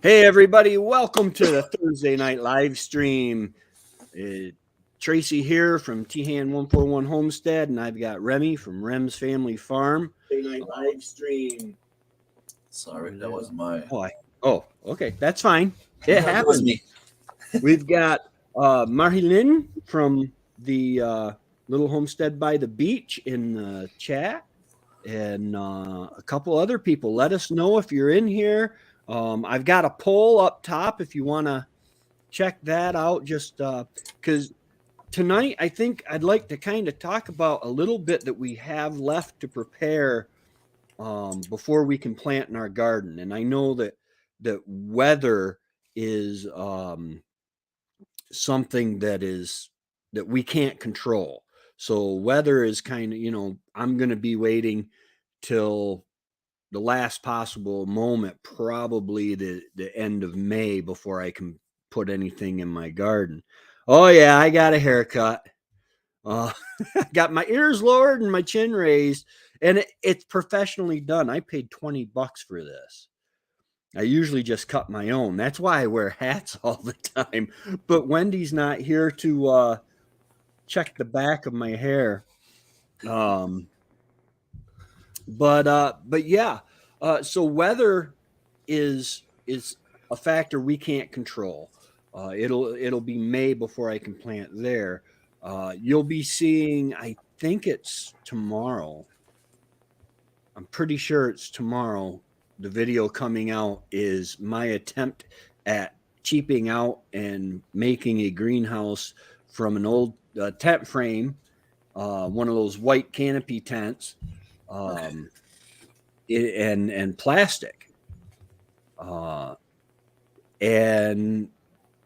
Hey everybody, welcome to the Thursday night live stream. Tracy here from T-Han 141 Homestead, and I've got Remy from Rem's Family Farm. Thursday night live stream. Sorry, that wasn't my. Okay, that's fine. It That happens. was me. We've got Marilyn from the little homestead by the beach in the chat, and a couple other people. Let us know if you're in here. I've got a poll up top if you want to check that out, just because tonight I think I'd like to kind of talk about a little bit that we have left to prepare before we can plant in our garden. And I know that weather is something that we can't control. So weather is kind of, I'm going to be waiting till the last possible moment, probably the end of May, before I can put anything in my garden. Oh yeah, I got a haircut. I got my ears lowered and my chin raised, and it's professionally done. I paid $20 for this. I usually just cut my own. That's why I wear hats all the time. But Wendy's not here to check the back of my hair. But yeah. So weather is a factor we can't control. It'll be May before I can plant there. You'll be seeing, I think it's tomorrow. I'm pretty sure it's tomorrow. The video coming out is my attempt at cheaping out and making a greenhouse from an old tent frame, one of those white canopy tents, and plastic. And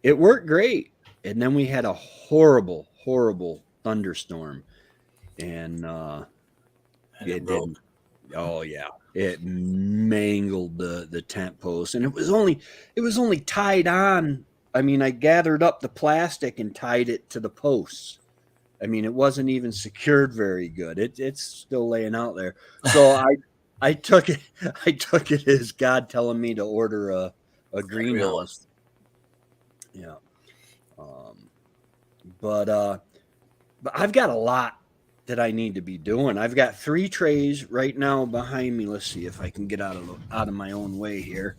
it worked great. And then we had a horrible thunderstorm, and it didn't. Oh yeah, it mangled the tent post, and it was only tied on. I mean, I gathered up the plastic and tied it to the posts. I mean, it wasn't even secured very good. It's still laying out there. So I took it as God telling me to order a greenhouse. Yeah. But I've got a lot that I need to be doing. I've got 3 trays right now behind me. Let's see if I can get out of my own way here.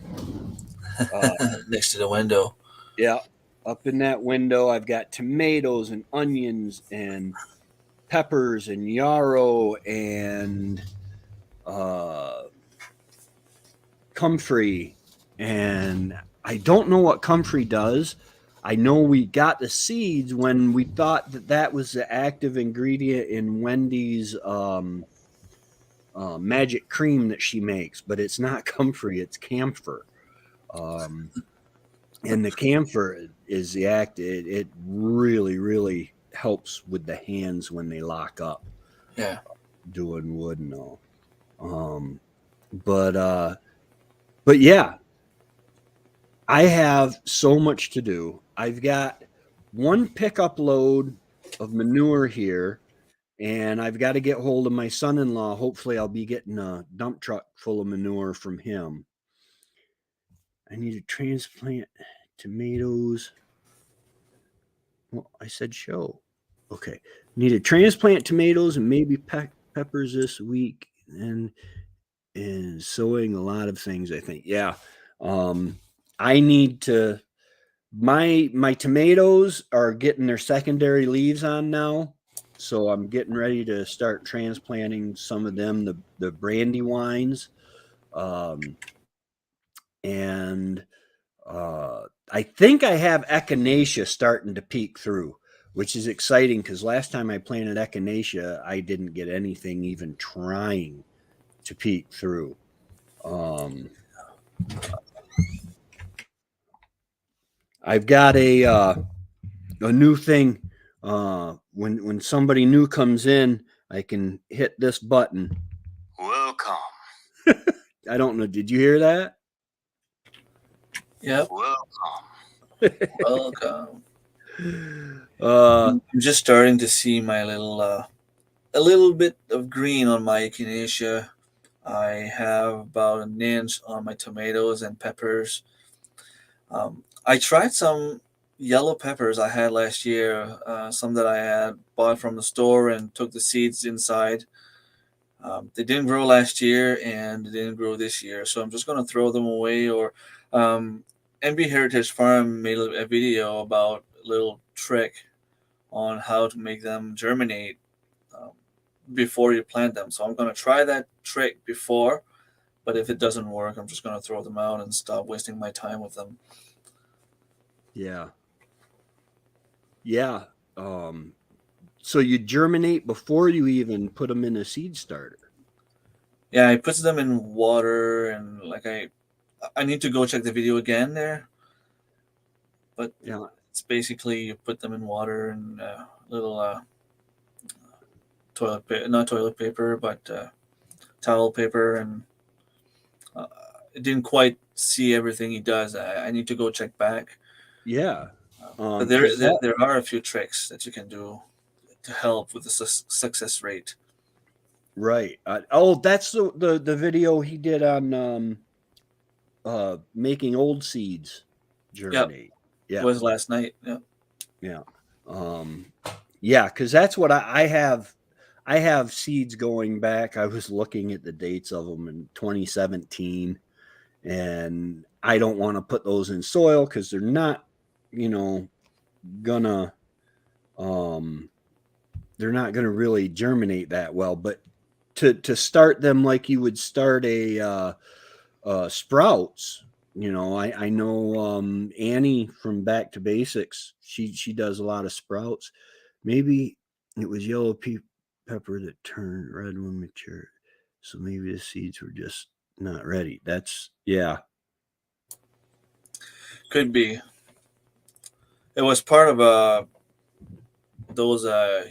Next to the window. Yeah, up in that window, I've got tomatoes and onions and peppers and yarrow and comfrey. And I don't know what comfrey does. I know we got the seeds when we thought that was the active ingredient in Wendy's magic cream that she makes, but it's not comfrey, it's camphor. And the camphor is the active. It really helps with the hands when they lock up. Yeah. Doing wood and all. But yeah, I have so much to do. I've got 1 pickup load of manure here, and I've got to get hold of my son-in-law. Hopefully I'll be getting a dump truck full of manure from him. I need to transplant tomatoes. Well, I said show. Okay. Need to transplant tomatoes and maybe peppers this week, and sowing a lot of things, I think. Yeah. I need to. My tomatoes are getting their secondary leaves on now, so I'm getting ready to start transplanting some of them, the brandywines, and I think I have echinacea starting to peek through, which is exciting because last time I planted echinacea, I didn't get anything even trying to peek through. I've got a new thing. When somebody new comes in, I can hit this button. Welcome. I don't know. Did you hear that? Yep. Welcome. I'm just starting to see my a little bit of green on my echinacea. I have about an inch on my tomatoes and peppers. I tried some yellow peppers I had last year, some that I had bought from the store and took the seeds inside. They didn't grow last year and they didn't grow this year, so I'm just going to throw them away. Or um, NB Heritage Farm made a video about a little trick on how to make them germinate um, before you plant them. So I'm going to try that trick before, but if it doesn't work, I'm just going to throw them out and stop wasting my time with them. Yeah. Yeah. So you germinate before you even put them in a seed starter. Yeah, I put them in water, and like I need to go check the video again there, but Yeah. it's basically you put them in water and a little not toilet paper, but towel paper, and uh, I didn't quite see everything he does. I need to go check back. Yeah. But Because that, there are a few tricks that you can do to help with the success rate. right. Oh, that's the video he did on making old seeds Yep, germinate. it Yeah. was last night. Yep. Yeah. Yeah, because that's what I have. I have seeds going back. I was looking at the dates of them in 2017, and I don't want to put those in soil because they're not, gonna, um, they're not gonna really germinate that well. But to start them like you would start a sprouts. I know Annie from Back to Basics. She does a lot of sprouts. Maybe it was yellow pepper that turned red when mature. So maybe the seeds were just not ready. Yeah. Could be. It was part of those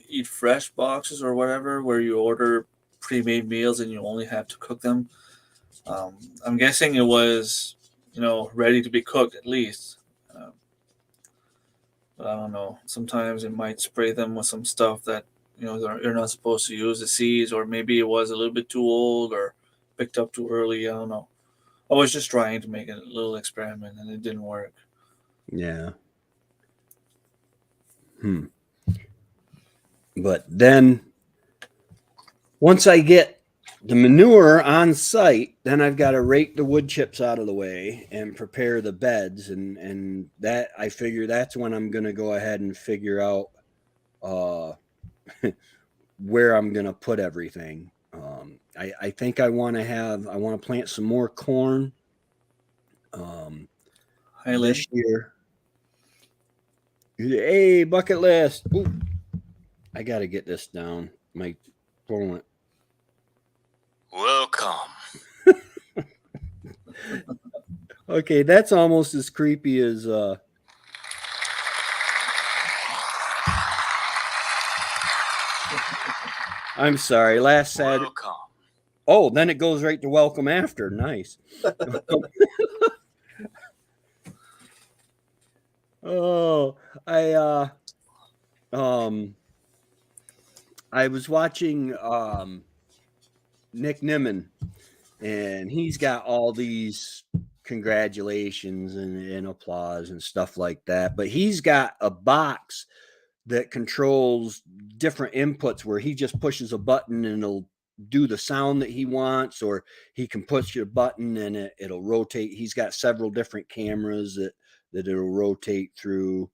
eat fresh boxes or whatever, where you order pre-made meals and you only have to cook them. I'm guessing it was, ready to be cooked at least. Um, but I don't know. Sometimes it might spray them with some stuff that you're not supposed to use the seeds, or maybe it was a little bit too old or picked up too early. I don't know. I was just trying to make a little experiment and it didn't work. Yeah. But then once I get the manure on site, then I've got to rake the wood chips out of the way and prepare the beds, and that I figure that's when I'm going to go ahead and figure out uh, where I'm going to put everything. I think I want to plant some more corn this year. Hey, bucket list. Ooh, I got to get this down. My phone went. Welcome. Okay, that's almost as creepy as I'm sorry, last Saturday. Welcome. Oh, then it goes right to welcome after. Nice. Oh, I was watching Nick Nimmin, and he's got all these congratulations and applause and stuff like that. But he's got a box that controls different inputs where he just pushes a button and it'll do the sound that he wants, or he can push a button and it'll rotate. He's got several different cameras that it'll rotate through.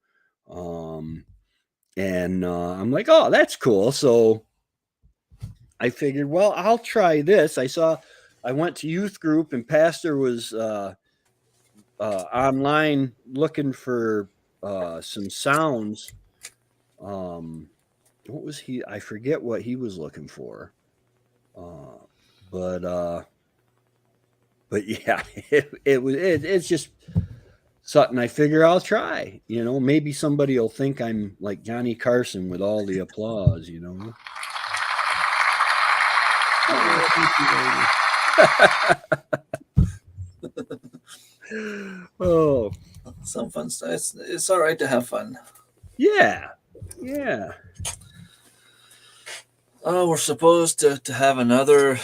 And I'm like, oh, that's cool. So I figured, well, I'll try this. I went to youth group and Pastor was online looking for some sounds. What was he? I forget what he was looking for. But yeah, it's just something I figure I'll try. Maybe somebody will think I'm like Johnny Carson with all the applause. Oh, Some fun stuff. It's all right to have fun. yeah. We're supposed to have another,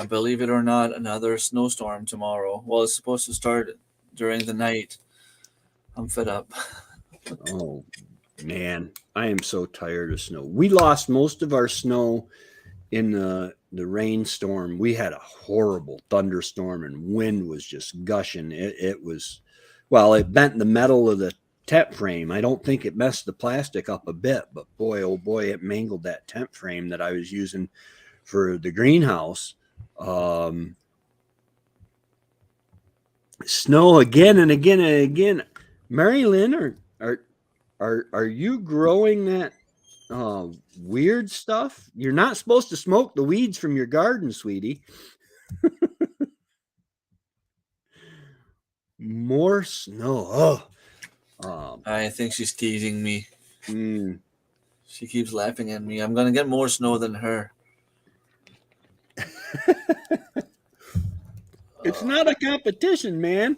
believe it or not, another snowstorm tomorrow. Well, it's supposed to start during the night. I'm fed up. Oh man, I am so tired of snow. We lost most of our snow in the rainstorm. We had a horrible thunderstorm and wind was just gushing. It was, well, it bent the metal of the tent frame. I don't think it messed the plastic up a bit, but boy, oh boy, it mangled that tent frame that I was using for the greenhouse. Snow again and again and again. Mary Lynn, are you growing that weird stuff? You're not supposed to smoke the weeds from your garden, sweetie. More snow. Oh, I think she's teasing me. mm. She keeps laughing at me. I'm gonna get more snow than her. It's not a competition, man.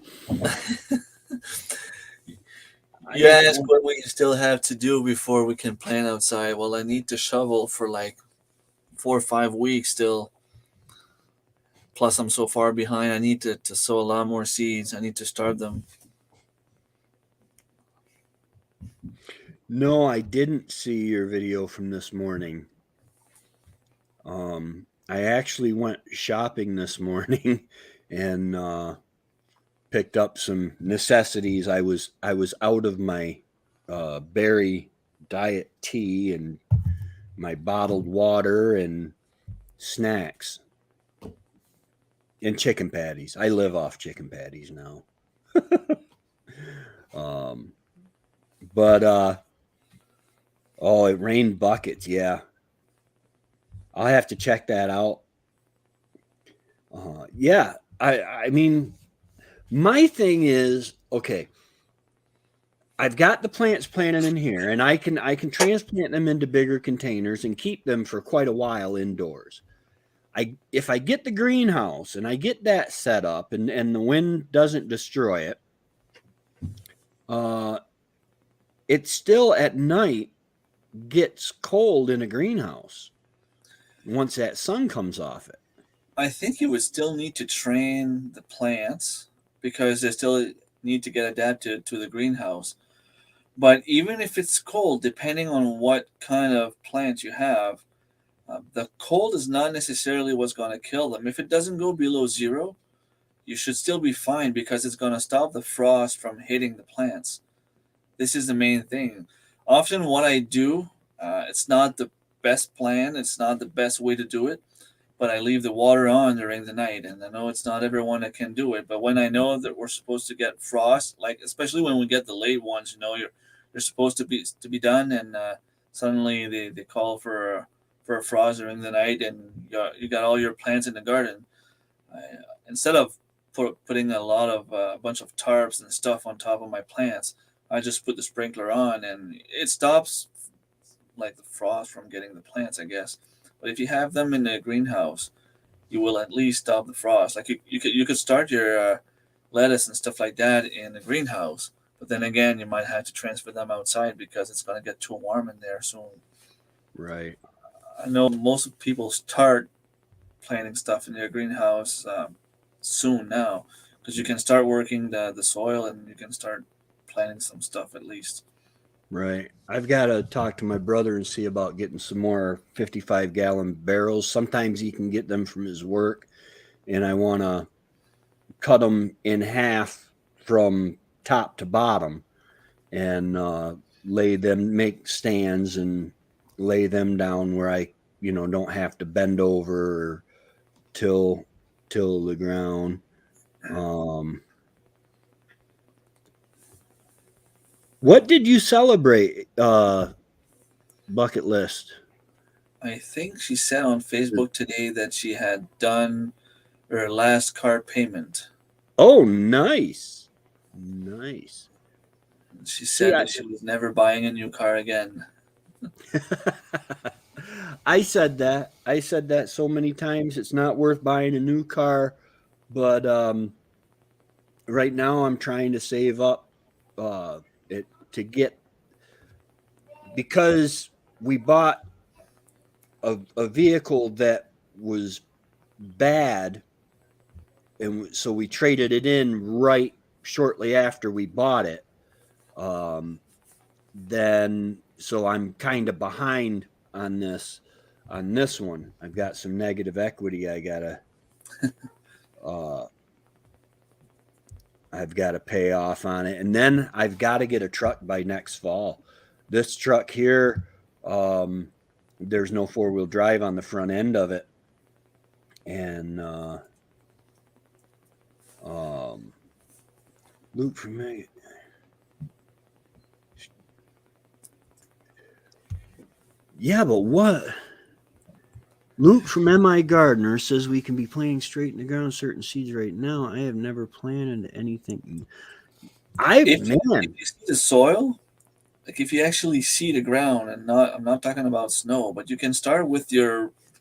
You ask what we still have to do before we can plant outside. Well, I need to shovel for like 4 or 5 weeks still. Plus, I'm so far behind. I need to sow a lot more seeds. I need to start them. No, I didn't see your video from this morning. I actually went shopping this morning and picked up some necessities. I was out of my berry diet tea and my bottled water and snacks and chicken patties. I live off chicken patties now. But oh, it rained buckets. Yeah, I'll have to check that out. Yeah, I mean, my thing is okay. I've got the plants planted in here, and I can transplant them into bigger containers and keep them for quite a while indoors. If I get the greenhouse and I get that set up and the wind doesn't destroy it, uh, it still at night gets cold in a greenhouse once that sun comes off it. I think you would still need to train the plants because they still need to get adapted to the greenhouse. But even if it's cold, depending on what kind of plants you have, the cold is not necessarily what's going to kill them. If it doesn't go below zero, you should still be fine because it's going to stop the frost from hitting the plants. This is the main thing. Often, what I do, it's not the best plan, it's not the best way to do it, but I leave the water on during the night. And I know it's not everyone that can do it, but when I know that we're supposed to get frost, like especially when we get the late ones, you're supposed to be done, and suddenly they call for a frost during the night, and you got all your plants in the garden. I, Instead of putting a bunch of tarps and stuff on top of my plants, I just put the sprinkler on, and it stops like the frost from getting the plants, I guess. But if you have them in the greenhouse, you will at least stop the frost. Like you could start your lettuce and stuff like that in the greenhouse, but then again, you might have to transfer them outside because it's going to get too warm in there soon. Right. I know most people start planting stuff in their greenhouse soon now because you can start working the soil and you can start planting some stuff at least. Right. I've got to talk to my brother and see about getting some more 55-gallon barrels. Sometimes he can get them from his work, and I want to cut them in half from top to bottom and lay them, make stands and lay them down where I, don't have to bend over or till the ground. What did you celebrate? Bucket list. I think she said on Facebook today that she had done her last car payment. Oh, nice, nice. She See, said that she was never buying a new car again. I said that. I said that so many times. It's not worth buying a new car, but right now I'm trying to save up it to get, because we bought a vehicle that was bad, and so we traded it in right shortly after we bought it. then so I'm kind of behind on this one. I've got some negative equity I've got to pay off on it, and then I've got to get a truck by next fall. This truck here, there's no 4-wheel drive on the front end of it, and loop for me. Yeah, but what? Luke from MI Gardner says we can be planting straight in the ground certain seeds right now. I have never planted anything. If you see the soil, like if you actually see the ground, and I'm not talking about snow, but you can start with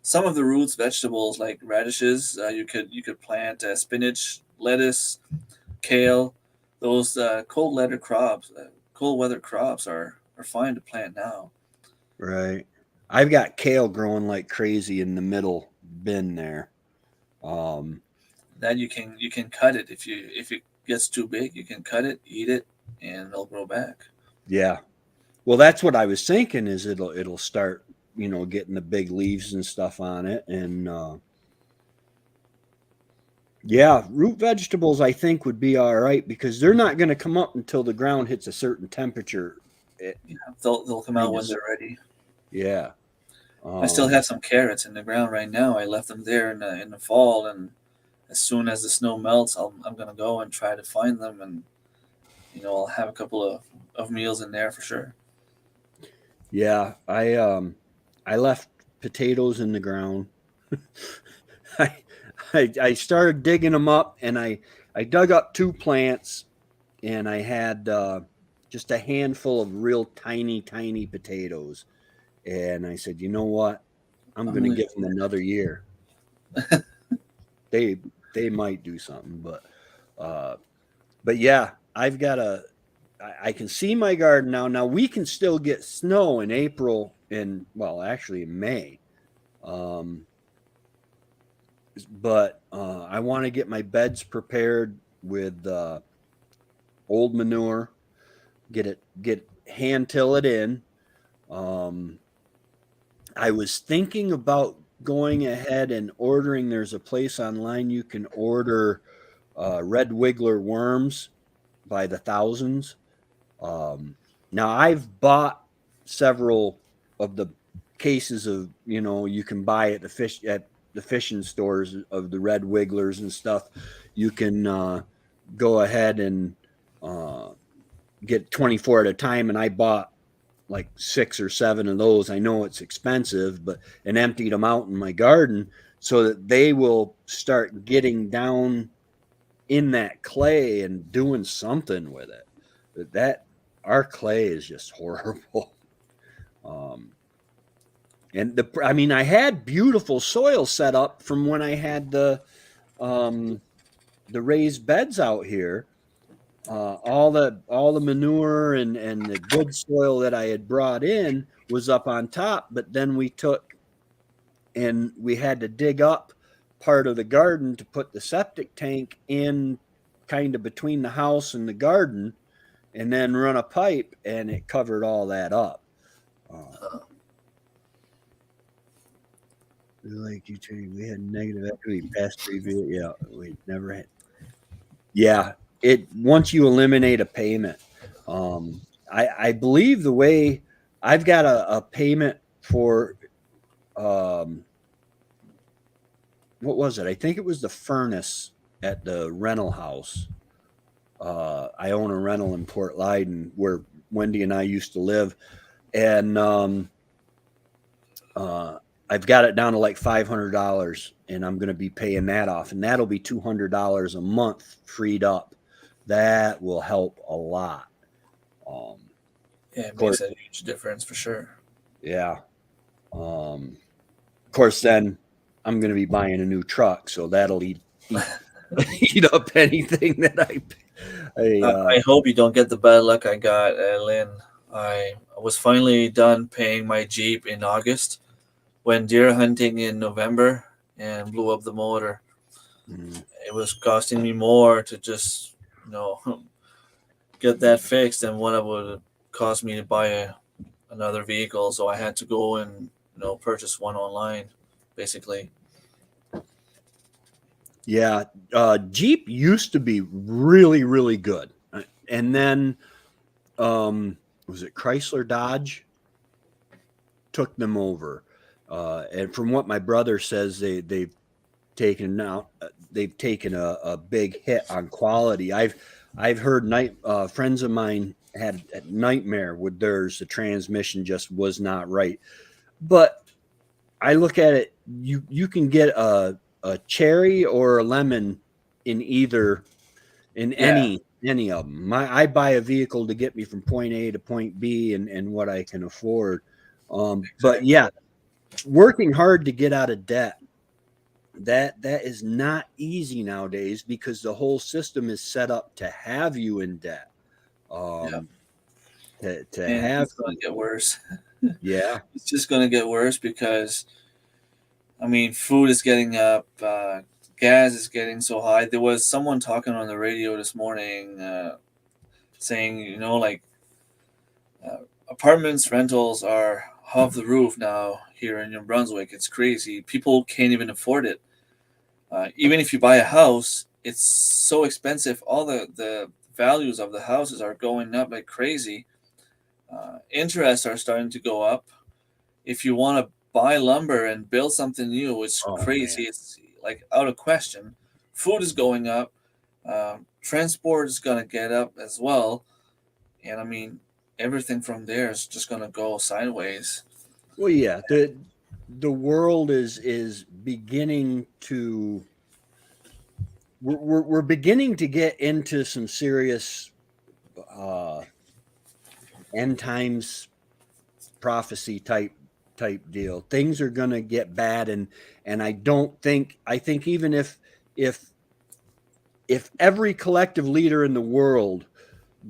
some of the roots vegetables like radishes. You could plant spinach, lettuce, kale. Those cold weather crops are fine to plant now. Right. I've got kale growing like crazy in the middle bin there. Then you can cut it if it gets too big. You can cut it, eat it, and it'll grow back. Yeah. Well, that's what I was thinking. Is it'll start, getting the big leaves and stuff on it, and yeah, root vegetables I think would be all right because they're not going to come up until the ground hits a certain temperature. Yeah, they'll come out when they're ready. Yeah. I still have some carrots in the ground right now. I left them there in the fall, and as soon as the snow melts, I'm gonna go and try to find them, and I'll have a couple of meals in there for sure. Yeah, I left potatoes in the ground. I started digging them up, and I dug up 2 plants, and I had just a handful of real tiny potatoes, and I said, you know what, I'm going to give them another year. They might do something, but yeah, I can see my garden now. Now we can still get snow in April and actually in May. But I want to get my beds prepared with old manure, get hand till it in. I was thinking about going ahead and ordering. There's a place online you can order red wiggler worms by the thousands. Now I've bought several of the cases of, you can buy at the fishing stores of the red wigglers and stuff. You can go ahead and get 24 at a time, and I bought like 6 or 7 of those. I know it's expensive, and emptied them out in my garden so that they will start getting down in that clay and doing something with it. That our clay is just horrible. And I had beautiful soil set up from when I had the raised beds out here. All the manure and the good soil that I had brought in was up on top, but then we had to dig up part of the garden to put the septic tank in, kind of between the house and the garden, and then run a pipe, and it covered all that up. Like you said, we had negative equity past preview. Yeah, we never had. Yeah, once you eliminate a payment, I believe the way I've got a payment for, what was it? I think it was the furnace at the rental house. I own a rental in Port Leyden where Wendy and I used to live, and I've got it down to like $500, and I'm going to be paying that off, and that'll be $200 a month freed up. That will help a lot. Yeah, it makes a huge difference for sure. Yeah. Of course, then I'm going to be buying a new truck, so that'll eat up anything that I hope you don't get the bad luck I got, Lynn. I was finally done paying my Jeep in August, went deer hunting in November, and blew up the motor. It was costing me more to just get that fixed than what it would cost me to buy another vehicle. So I had to go and purchase one online, basically. Yeah, Jeep used to be really, really good, and then was it Chrysler Dodge took them over, and from what my brother says, they've taken out they've taken a big hit on quality. I've heard friends of mine had a nightmare with theirs. The transmission just was not right. But I look at it, you can get a cherry or a lemon in either in Yeah, any of them. I buy a vehicle to get me from point A to point B and what I can afford. But exactly. yeah, working hard to get out of debt, that is not easy nowadays because the whole system is set up to have you in debt. Yeah, Um, to and have it's going to get worse. yeah. It's just going to get worse because I mean, food is getting up, gas is getting so high. There was someone talking on the radio this morning, saying, like uh, apartments rentals are off the roof now here in New Brunswick. It's crazy. People can't even afford it. Even if you buy a house, it's so expensive. All the values of the houses are going up like crazy. Interests are starting to go up. If you want to buy lumber and build something new, it's Oh man. crazy. It's like out of question. Food is going up. Transport is going to get up as well. And I mean, everything from there is just going to go sideways. Well, yeah, the world is beginning to we're beginning to get into some serious uh end times prophecy type deal. Things are going to get bad, and I think even if if every collective leader in the world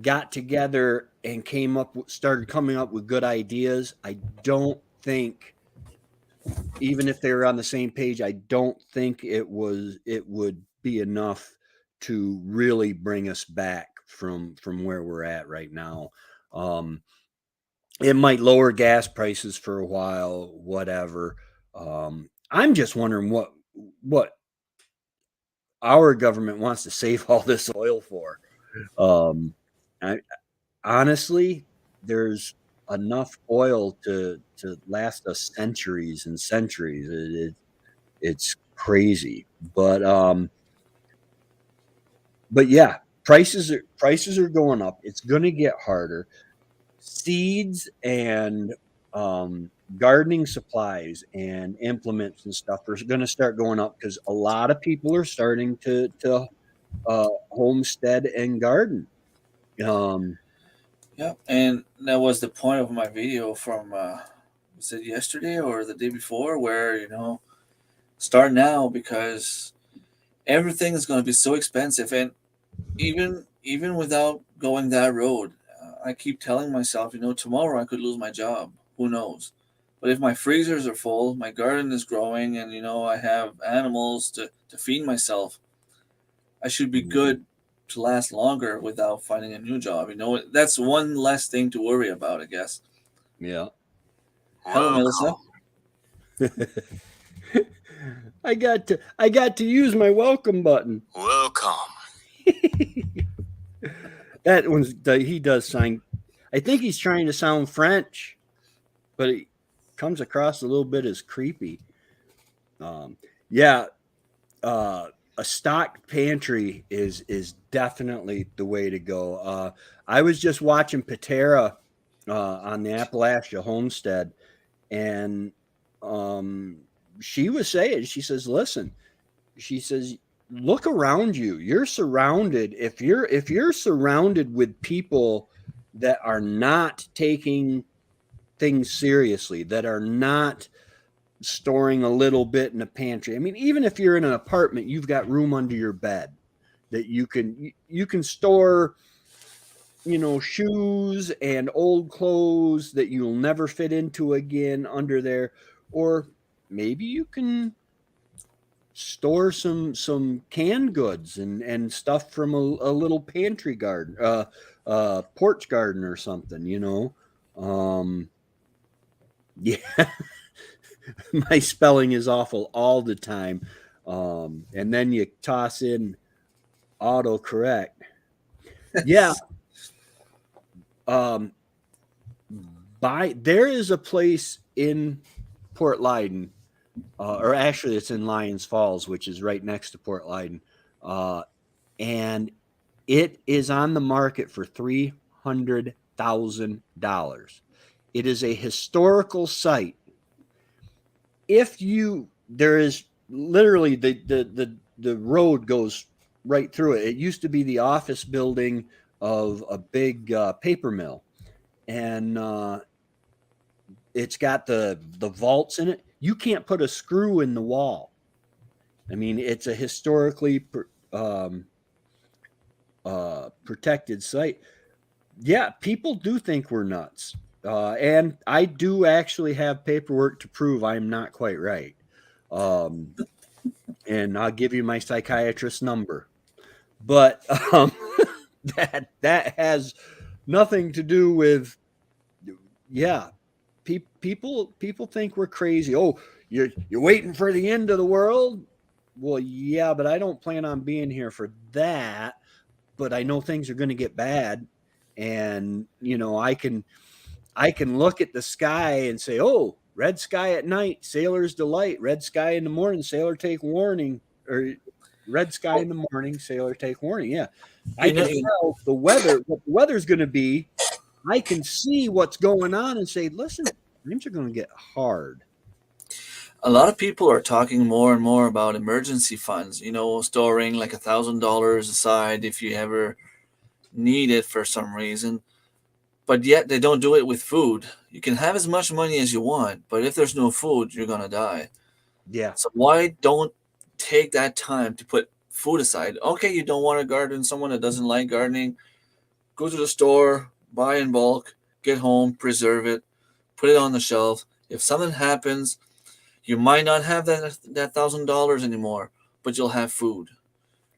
got together and started coming up with good ideas, I don't think, even if they were on the same page, I don't think it would be enough to really bring us back from where we're at right now. Um, it might lower gas prices for a while, whatever. I'm just wondering what our government wants to save all this oil for. Um, I, honestly, there's enough oil to last us centuries and centuries. It's crazy, but yeah, prices are going up. It's going to get harder. Seeds and gardening supplies and implements and stuff are going to start going up because a lot of people are starting to homestead and garden. Um, Yeah, and that was the point of my video from was it yesterday or the day before, where start now because everything is going to be so expensive, and even without going that road, I keep telling myself, tomorrow I could lose my job. Who knows? But if my freezers are full, my garden is growing, and I have animals to feed myself, I should be good to last longer without finding a new job. That's one less thing to worry about, I guess. yeah. Hello, Melissa. I got to use my welcome button. Welcome. That one's he does sign. I think he's trying to sound French, but it comes across a little bit as creepy. Yeah, a stocked pantry is definitely the way to go. I was just watching Patera on the Appalachia homestead, and she was saying, she says, listen, she says, look around you. You're surrounded. If you're surrounded with people that are not taking things seriously, that are not storing a little bit in a pantry. I mean, even if you're in an apartment, you've got room under your bed that you can store, shoes and old clothes that you'll never fit into again under there. Or maybe you can store some canned goods and stuff from a little pantry garden, porch garden or something, you know. Yeah, my spelling is awful all the time. And then you toss in autocorrect. Yeah. There is a place in Port Leyden, or actually it's in Lyons Falls, which is right next to Port Leyden. And it is on the market for $300,000. It is a historical site. There is literally the road goes right through it. It used to be the office building of a big paper mill, and it's got the vaults in it. You can't put a screw in the wall. I mean, it's a historically protected site. Yeah, people do think we're nuts. And I do actually have paperwork to prove I'm not quite right. And I'll give you my psychiatrist number. But that has nothing to do with, yeah, people think we're crazy. Oh, you're waiting for the end of the world? Well, yeah, but I don't plan on being here for that. But I know things are going to get bad, and you know, I can look at the sky and say, oh, red sky at night, sailor's delight. Red sky in the morning, sailor take warning. Or red sky in the morning, sailor take warning. Yeah, I can tell what the weather's going to be. I can see what's going on and say, listen, things are going to get hard. A lot of people are talking more and more about emergency funds, storing like $1,000 aside if you ever need it for some reason. But yet they don't do it with food. You can have as much money as you want, but if there's no food, you're going to die. Yeah. So why don't take that time to put food aside? Okay, you don't want to garden, someone that doesn't like gardening, go to the store, buy in bulk, get home, preserve it, put it on the shelf. If something happens, you might not have that $1,000 anymore, but you'll have food.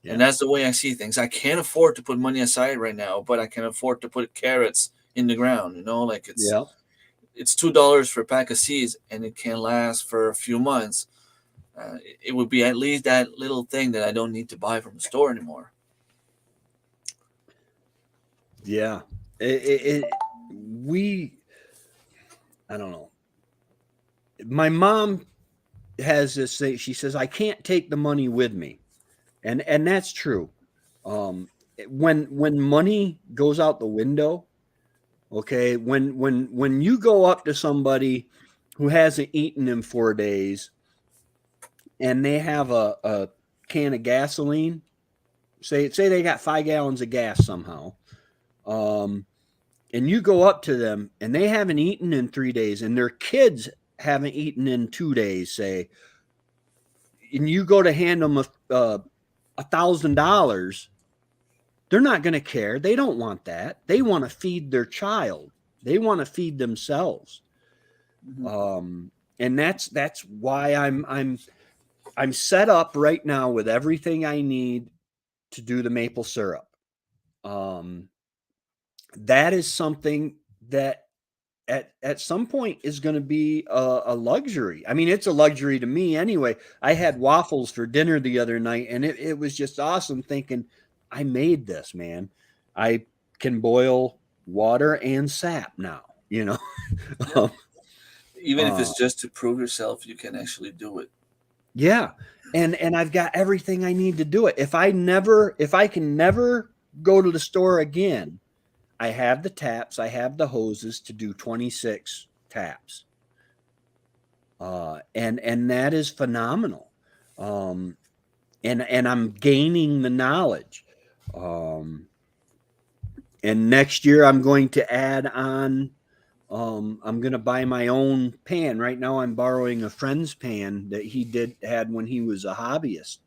Yeah. And that's the way I see things. I can't afford to put money aside right now, but I can afford to put carrots in the ground. Like it's $2 for a pack of seeds, and it can last for a few months. It would be at least that little thing that I don't need to buy from the store anymore. Yeah, I don't know. My mom has this thing. She says, I can't take the money with me. And that's true. When money goes out the window, okay, when you go up to somebody who hasn't eaten in 4 days and they have a can of gasoline, say they got 5 gallons of gas somehow, and you go up to them and they haven't eaten in 3 days and their kids haven't eaten in 2 days, say, and you go to hand them $1,000, they're not going to care. They don't want that. They want to feed their child. They want to feed themselves. Mm-hmm. And that's why I'm set up right now with everything I need to do the maple syrup. That is something that at some point is going to be a luxury. I mean, it's a luxury to me anyway. I had waffles for dinner the other night, and it was just awesome thinking, I made this, man. I can boil water and sap now, Even if it's just to prove yourself, you can actually do it. Yeah. And I've got everything I need to do it. If I can never go to the store again, I have the taps, I have the hoses to do 26 taps. And that is phenomenal. And I'm gaining the knowledge. And next year I'm going to add on, I'm going to buy my own pan. Right now I'm borrowing a friend's pan that he had when he was a hobbyist.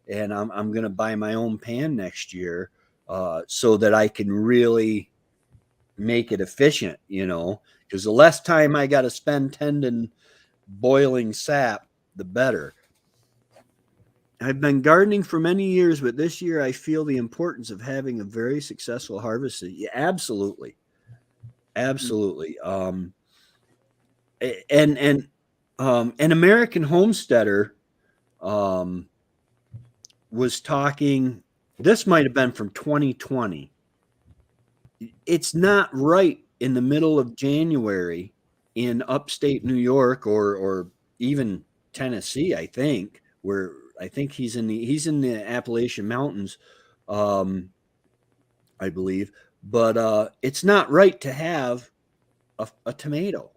And I'm going to buy my own pan next year, so that I can really make it efficient, because the less time I got to spend tending boiling sap, the better. I've been gardening for many years, but this year I feel the importance of having a very successful harvest. Yeah, absolutely, absolutely. And an American homesteader um, was talking. This might have been from 2020. It's not right in the middle of January in upstate New York or even Tennessee, I think, where I think he's in the Appalachian Mountains, um, I believe. But it's not right to have a tomato.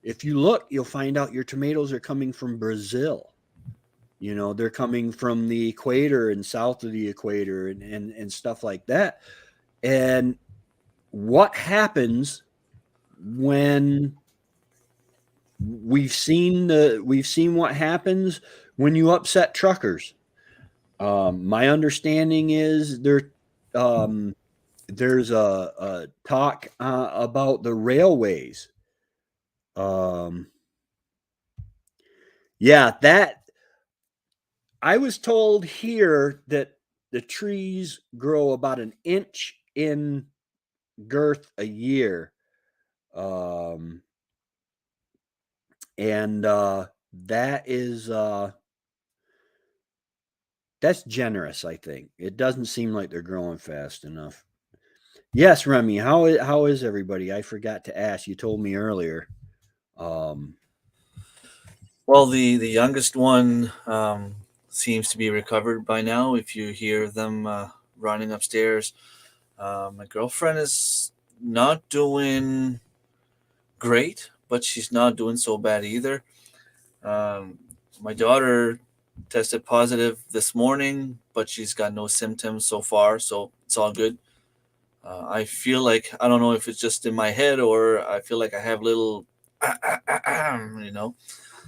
If you look, you'll find out your tomatoes are coming from Brazil. You know, they're coming from the equator and south of the equator and stuff like that. And what happens when we've seen what happens when you upset truckers. My understanding is there's a talk about the railways. Um, yeah, that I was told here that the trees grow about an inch in girth a year. Um, and that is that's generous, I think. It doesn't seem like they're growing fast enough. Yes, Remy, how is everybody? I forgot to ask. You told me earlier. Um, Well, the youngest one seems to be recovered by now. If you hear them running upstairs, my girlfriend is not doing great, but she's not doing so bad either. Um, my daughter tested positive this morning, but she's got no symptoms so far, so it's all good. I feel like I don't know if it's just in my head or I feel like I have little, you know.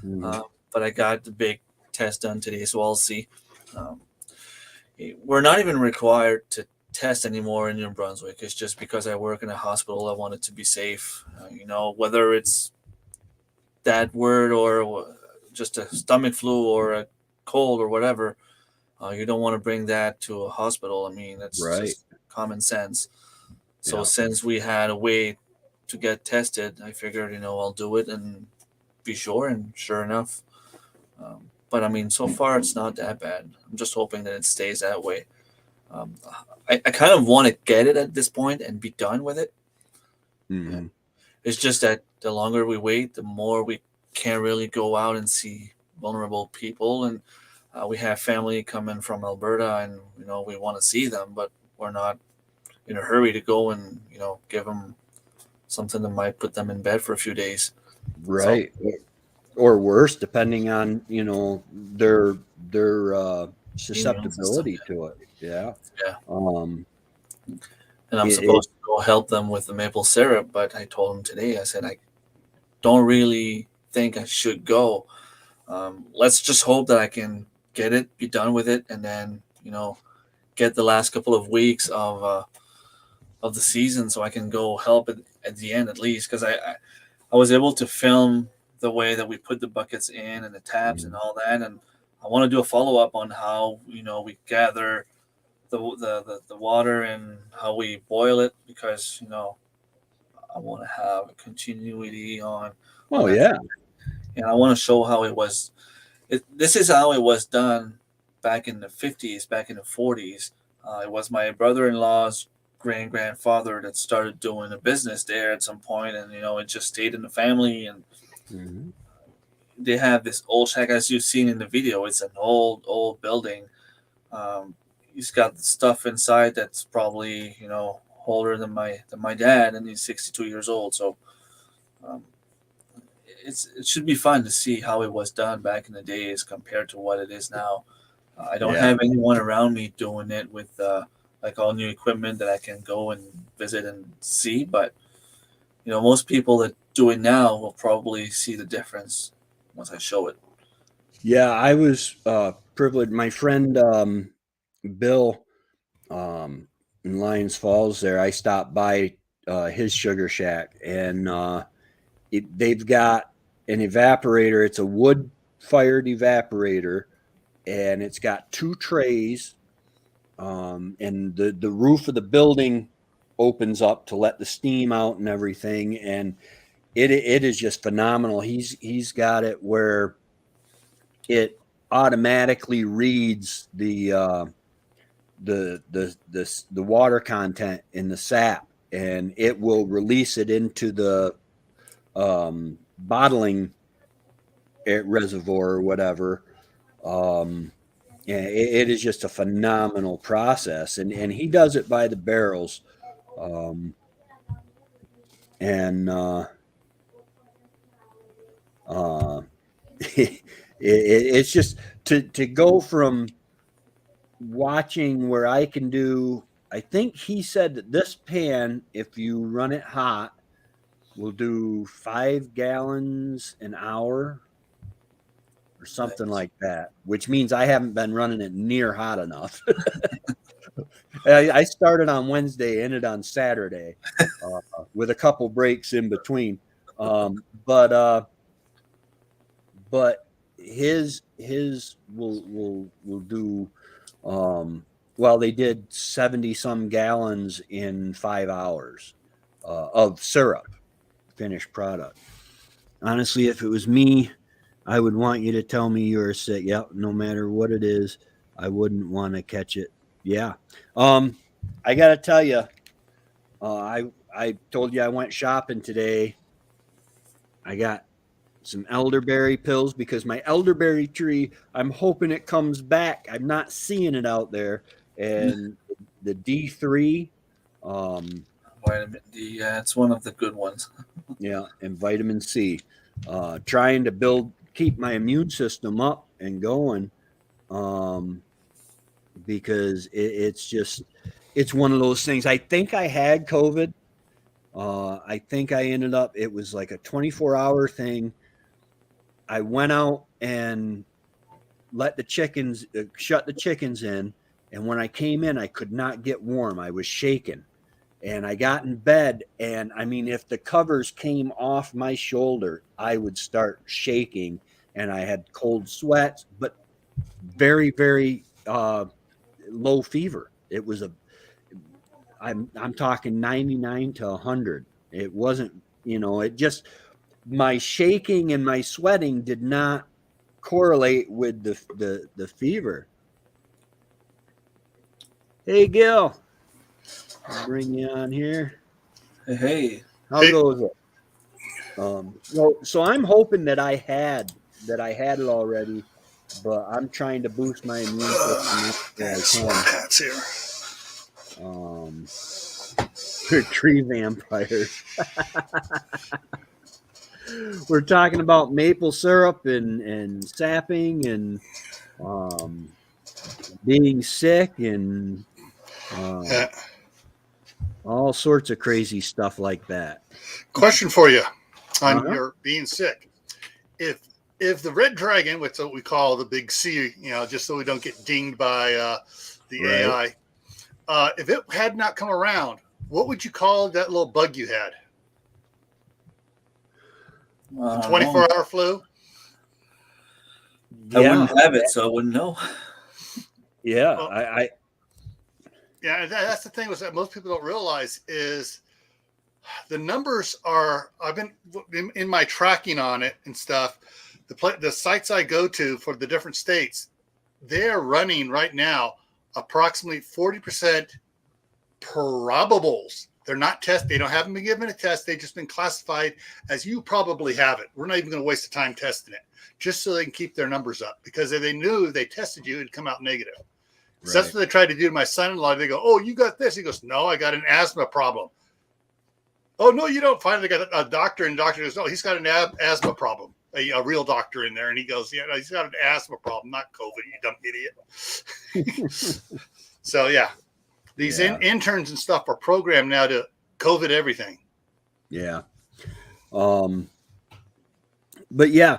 mhm. But I got the big test done today, so I'll see. Um, we're not even required to test anymore in New Brunswick. It's just because I work in a hospital, I want it to be safe. Whether it's that word or just a stomach flu or a cold or whatever, you don't want to bring that to a hospital. I mean, that's Right. just common sense. So Yeah. since we had a way to get tested, I figured, I'll do it and be sure. And sure enough, but I mean, so far it's not that bad. I'm just hoping that it stays that way. Um, I kind of want to get it at this point and be done with it. Yeah. Hmm. It's just that the longer we wait, the more we can't really go out and see vulnerable people. And we have family coming from Alberta, and we want to see them, but we're not in a hurry to go and give them something that might put them in bed for a few days. So Right. Or worse, depending on their the immune system, susceptibility to it. Yeah. yeah. Um, And I'm it supposed to go help them with the maple syrup, but I told them today, I said, I don't really think I should go. Let's just hope that I can get it, be done with it, and then, get the last couple of weeks of the season so I can go help at the end at least. Because I was able to film the way that we put the buckets in and the taps and Mhm. all that. And I want to do a follow up on how, we gather the water and how we boil it because I want to have a continuity on Oh that, yeah. and I want to show how it was. This is how it was done back in the 50s, back in the 40s. It was my brother-in-law's grandfather that started doing a business there at some point, and it just stayed in the family. And Hmm. they have this old shack, as you've seen in the video. It's an old building. Um, he's got stuff inside that's probably older than my dad, and he's 62 years old. So um, it should be fun to see how it was done back in the days compared to what it is now. I don't Yeah. have anyone around me doing it with like all new equipment that I can go and visit and see, but most people that do it now will probably see the difference once I show it. Yeah. I was privileged. My friend Bill in Lions Falls there, I stopped by his sugar shack and they've got an evaporator. It's a wood fired evaporator and it's got 2 trays, and the roof of the building opens up to let the steam out and everything, and it is just phenomenal. He's got it where it automatically reads the water content in the sap, and it will release it into the bottling reservoir or whatever. And it is just a phenomenal process, and he does it by the barrels. It's just to go from watching where I can do. I think he said that this pan, if you run it hot, will do 5 gallons an hour or something like that, which means I haven't been running it near hot enough. I started on Wednesday, ended on Saturday, with a couple breaks in between. But his will do. Well, they did 70 some gallons in 5 hours of syrup, finished product. Honestly, if it was me, I would want you to tell me you're sick. Yeah, no matter what it is, I wouldn't want to catch it. Yeah. I got to tell you, I told you I went shopping today. I got some elderberry pills because my elderberry tree, I'm hoping it comes back. I'm not seeing it out there. And the D3, Vitamin D, yeah, it's one of the good ones. yeah, and vitamin C. Trying to keep my immune system up and going, because it's one of those things. I think I had COVID. I think I ended up, it was like a 24-hour thing. I went out and let the chickens, shut the chickens in. And when I came in, I could not get warm. I was shaking. And I got in bed, and I mean, if the covers came off my shoulder, I would start shaking, and I had cold sweats, but very, very low fever. It was I'm talking 99 to 100. It wasn't, it just, my shaking and my sweating did not correlate with the fever. Hey, Gil. I'll bring you on here. Hey, How goes it? So I'm hoping that I had it already, but I'm trying to boost my immune system. Hats here. Tree vampires. We're talking about maple syrup and sapping and being sick and all sorts of crazy stuff like that. Question for you on your being sick. If the red dragon, which what we call the big C, just so we don't get dinged by the AI, if it had not come around, what would you call that little bug you had? 24-hour flu? I wouldn't have it, so I wouldn't know. Yeah, well, yeah, that's the thing was that most people don't realize is the numbers are. I've been in my tracking on it and stuff. The sites I go to for the different states, they're running right now approximately 40% probables. They're not tested. They haven't been given a test. They've just been classified as you probably have it. We're not even going to waste the time testing it, just so they can keep their numbers up. Because if they knew if they tested you, it'd come out negative. Right. So that's what they tried to do to my son-in-law. They go, "Oh, you got this." He goes, "No, I got an asthma problem." "Oh, no, you don't." Finally, they got a doctor, and the doctor goes, "No, he's got an asthma problem." A real doctor in there, and he goes, "Yeah, he's got an asthma problem, not COVID, you dumb idiot." So, yeah. These interns and stuff are programmed now to COVID everything. Yeah. But yeah,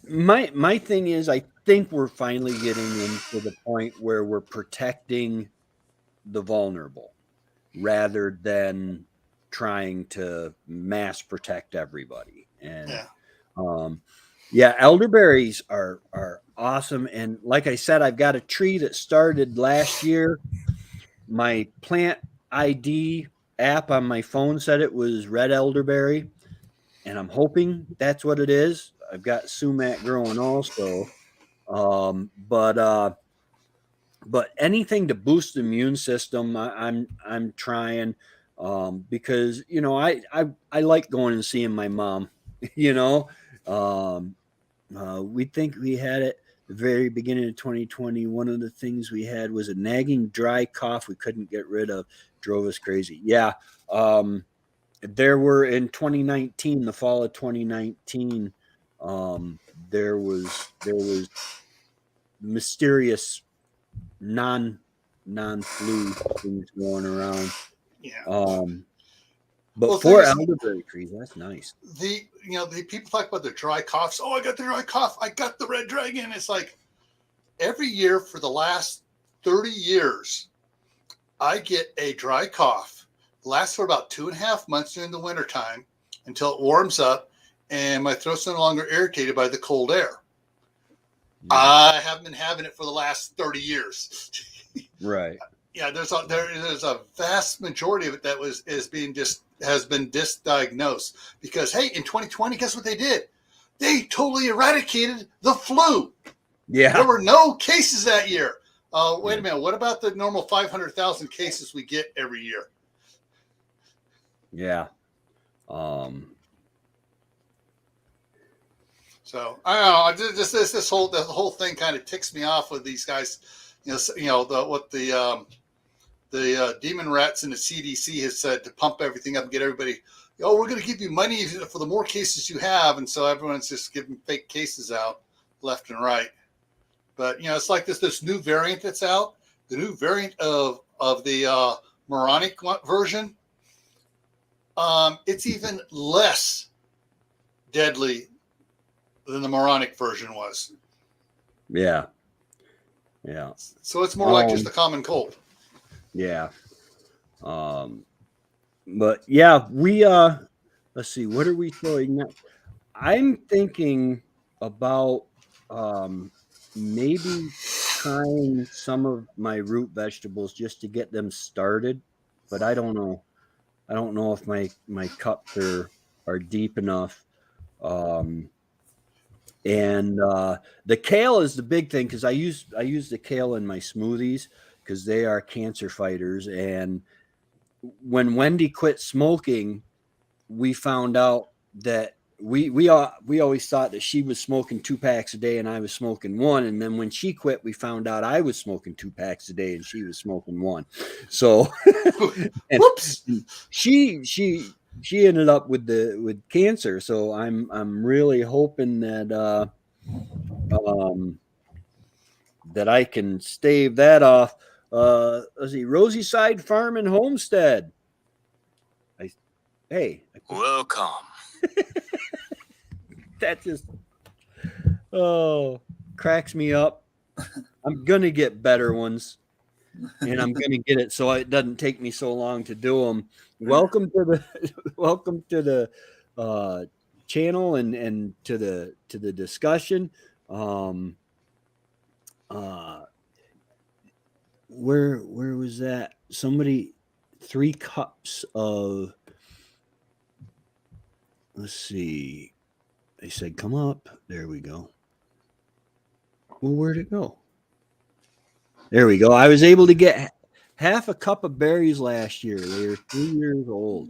my thing is, I think we're finally getting into the point where we're protecting the vulnerable rather than trying to mass protect everybody. And elderberries are awesome. And like I said, I've got a tree that started last year. My plant ID app on my phone said it was red elderberry, and I'm hoping that's what it is. I've got sumac growing also. But anything to boost the immune system, I'm trying, because I like going and seeing my mom. you know, um, we think we had it the very beginning of 2020. One of the things we had was a nagging dry cough we couldn't get rid of, drove us crazy. Yeah, there were in 2019, the fall of 2019, there was mysterious non-flu things going around. Yeah. But Well, for thing is, elderberry trees, that's nice. the people talk about the dry coughs. Oh, I got the dry cough. I got the red dragon. It's like every year for the last 30 years, I get a dry cough. It lasts for about 2.5 months during the wintertime until it warms up and my throat's no longer irritated by the cold air. Yeah. I haven't been having it for the last 30 years. Right. Yeah, there's a vast majority of it that has been misdiagnosed because, hey, in 2020, guess what they did? They totally eradicated the flu. Yeah. There were no cases that year. Wait a minute. What about the normal 500,000 cases we get every year? Yeah. So I don't know. Just this whole thing kind of ticks me off with these guys. The demon rats and the CDC has said to pump everything up and get everybody. Oh, we're going to give you money for the more cases you have, and so everyone's just giving fake cases out left and right. But it's like this new variant that's out. The new variant of the moronic version. It's even less deadly than the moronic version was. Yeah. Yeah. So it's more like just a common cold. Yeah. But yeah, we let's see, what are we throwing now? I'm thinking about maybe trying some of my root vegetables just to get them started, but I don't know. I don't know if my cups are deep enough. And the kale is the big thing because I use the kale in my smoothies because they are cancer fighters. And when Wendy quit smoking, we found out that we always thought that she was smoking 2 packs a day and I was smoking 1. And then when she quit, we found out I was smoking 2 packs a day and she was smoking 1. So Whoops. She ended up with cancer. So I'm really hoping that that I can stave that off. Let's see, Rosy Side Farm and Homestead. Welcome. That just cracks me up. I'm gonna get better ones, and I'm gonna get it so it doesn't take me so long to do them. Welcome to the channel and to the discussion. Where was that? Somebody 3 cups of. Let's see. They said, come up. There we go. Well, where'd it go? There we go. I was able to get half a cup of berries last year. They were 3 years old.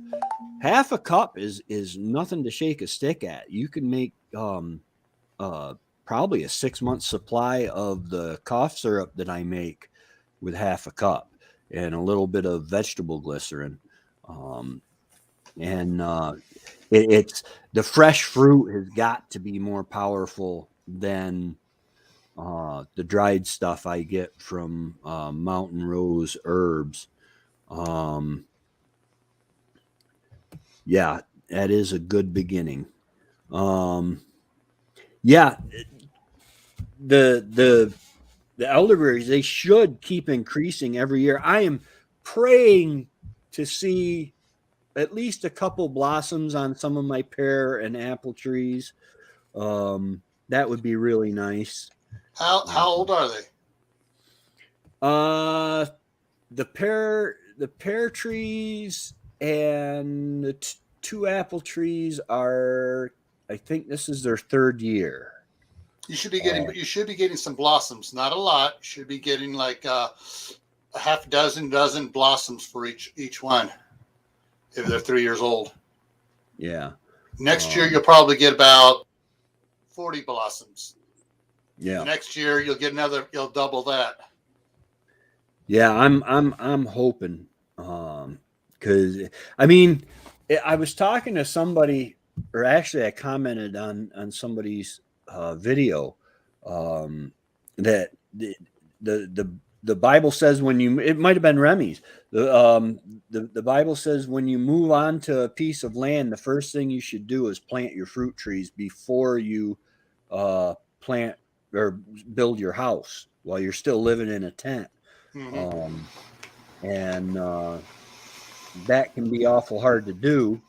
Half a cup is nothing to shake a stick at. You can make probably a 6-month supply of the cough syrup that I make with half a cup and a little bit of vegetable glycerin. It's the fresh fruit has got to be more powerful than the dried stuff I get from Mountain Rose Herbs. Yeah, that is a good beginning. Yeah, the elderberries, they should keep increasing every year. I am praying to see at least a couple blossoms on some of my pear and apple trees. That would be really nice. How old are they? The pear trees and the two apple trees are, I think this is their third year. You should be getting some blossoms. Not a lot. You should be getting like a half dozen blossoms for each one if they're 3 years old. Yeah. Next year you'll probably get about 40 blossoms. Yeah. The next year you'll double that. Yeah, I'm hoping, because I mean, I was talking to somebody, or actually I commented on somebody's video, that the Bible says when you, it might have been Remy's, the Bible says when you move on to a piece of land, the first thing you should do is plant your fruit trees before you plant or build your house while you're still living in a tent. Mm-hmm. And that can be awful hard to do.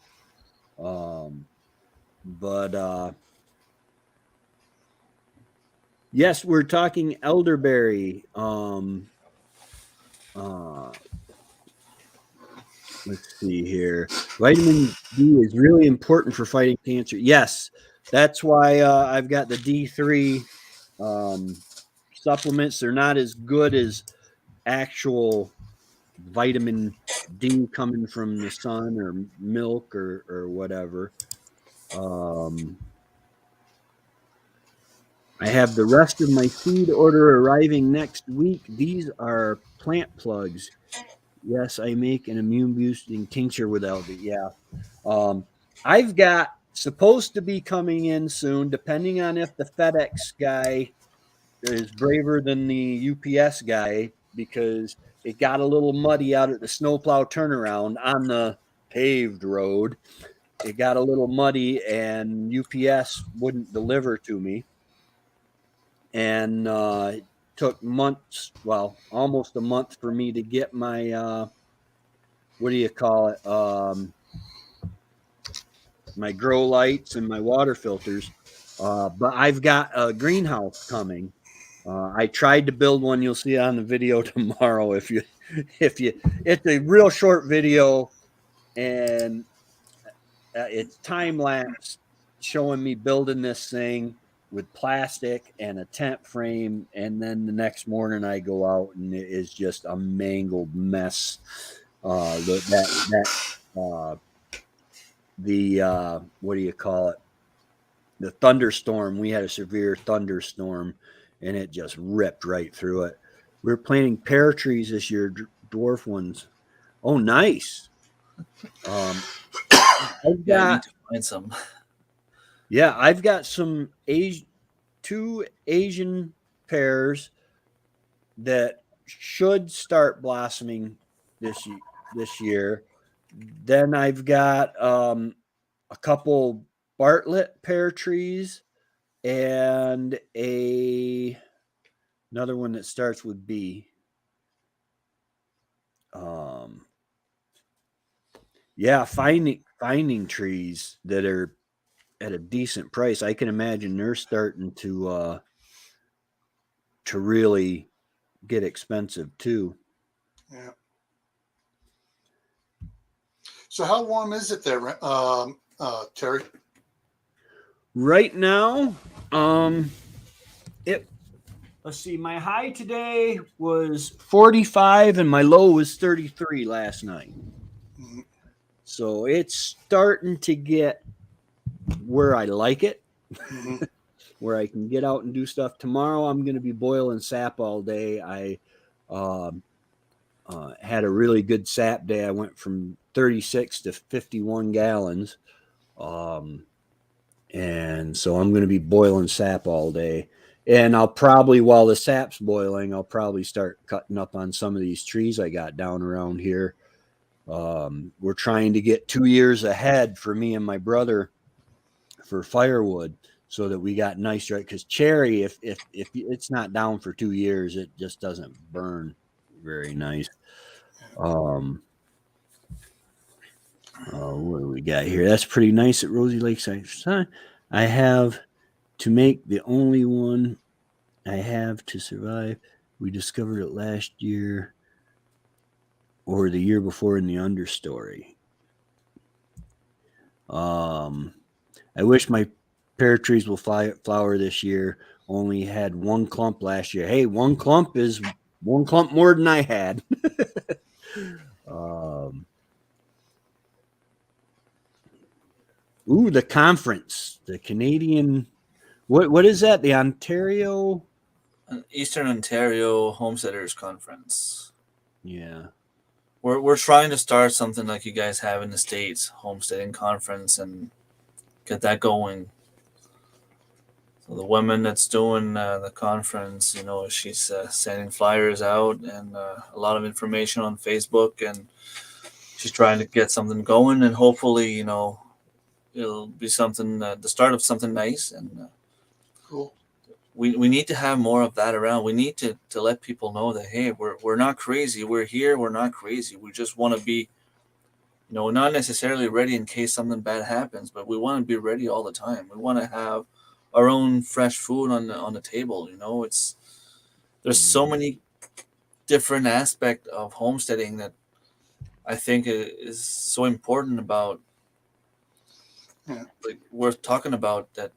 But yes, we're talking elderberry. Let's see here. Vitamin D is really important for fighting cancer. Yes, that's why I've got the D3 supplements. They're not as good as actual vitamin D coming from the sun or milk or whatever. I have the rest of my seed order arriving next week. These are plant plugs. Yes, I make an immune boosting tincture with algae. Yeah. I've got supposed to be coming in soon, depending on if the FedEx guy is braver than the UPS guy, because it got a little muddy out at the snowplow turnaround on the paved road. It got a little muddy and UPS wouldn't deliver to me. And it took months, well, almost a month for me to get my, what do you call it? My grow lights and my water filters. But I've got a greenhouse coming. I tried to build one. You'll see it on the video tomorrow. It's a real short video, and it's time lapse showing me building this thing with plastic and a tent frame. And then the next morning I go out and it is just a mangled mess. What do you call it? The thunderstorm. We had a severe thunderstorm and it just ripped right through it. We're planting pear trees this year, dwarf ones. Oh, nice. I've got, I need to find some. Yeah, I've got some two Asian pears that should start blossoming this year. Then I've got a couple Bartlett pear trees and another one that starts with B. Yeah, finding trees that are at a decent price. I can imagine they're starting to really get expensive too. Yeah. So how warm is it there, Terry? Right now, let's see, my high today was 45 and my low was 33 last night. Mm-hmm. So it's starting to get where I like it, mm-hmm. Where I can get out and do stuff. Tomorrow I'm going to be boiling sap all day. I had a really good sap day. I went from 36 to 51 gallons. And so I'm going to be boiling sap all day. And I'll probably, while the sap's boiling, I'll probably start cutting up on some of these trees I got down around here. We're trying to get 2 years ahead for me and my brother for firewood so that we got nice, right? Because cherry, if it's not down for 2 years, it just doesn't burn very nice. What do we got here? That's pretty nice at Rosie Lakeside. I have to make the only one I have to survive. We discovered it last year or the year before in the understory. I wish my pear trees will flower this year. Only had one clump last year. Hey, one clump is one clump more than I had. Ooh, the conference, the Canadian. What is that? The Ontario. Eastern Ontario Homesteaders Conference. Yeah. We're trying to start something like you guys have in the States, homesteading conference, and get that going. So the woman that's doing the conference, she's sending flyers out and a lot of information on Facebook, and she's trying to get something going, and hopefully, it'll be something, the start of something nice. And Cool. we need to have more of that around. We need to let people know that, hey, we're not crazy. We're here. We're not crazy. We just want to be, not necessarily ready in case something bad happens, but we want to be ready all the time. We want to have our own fresh food on the table. There's so many different aspects of homesteading that I think is so important about, like we're talking about that.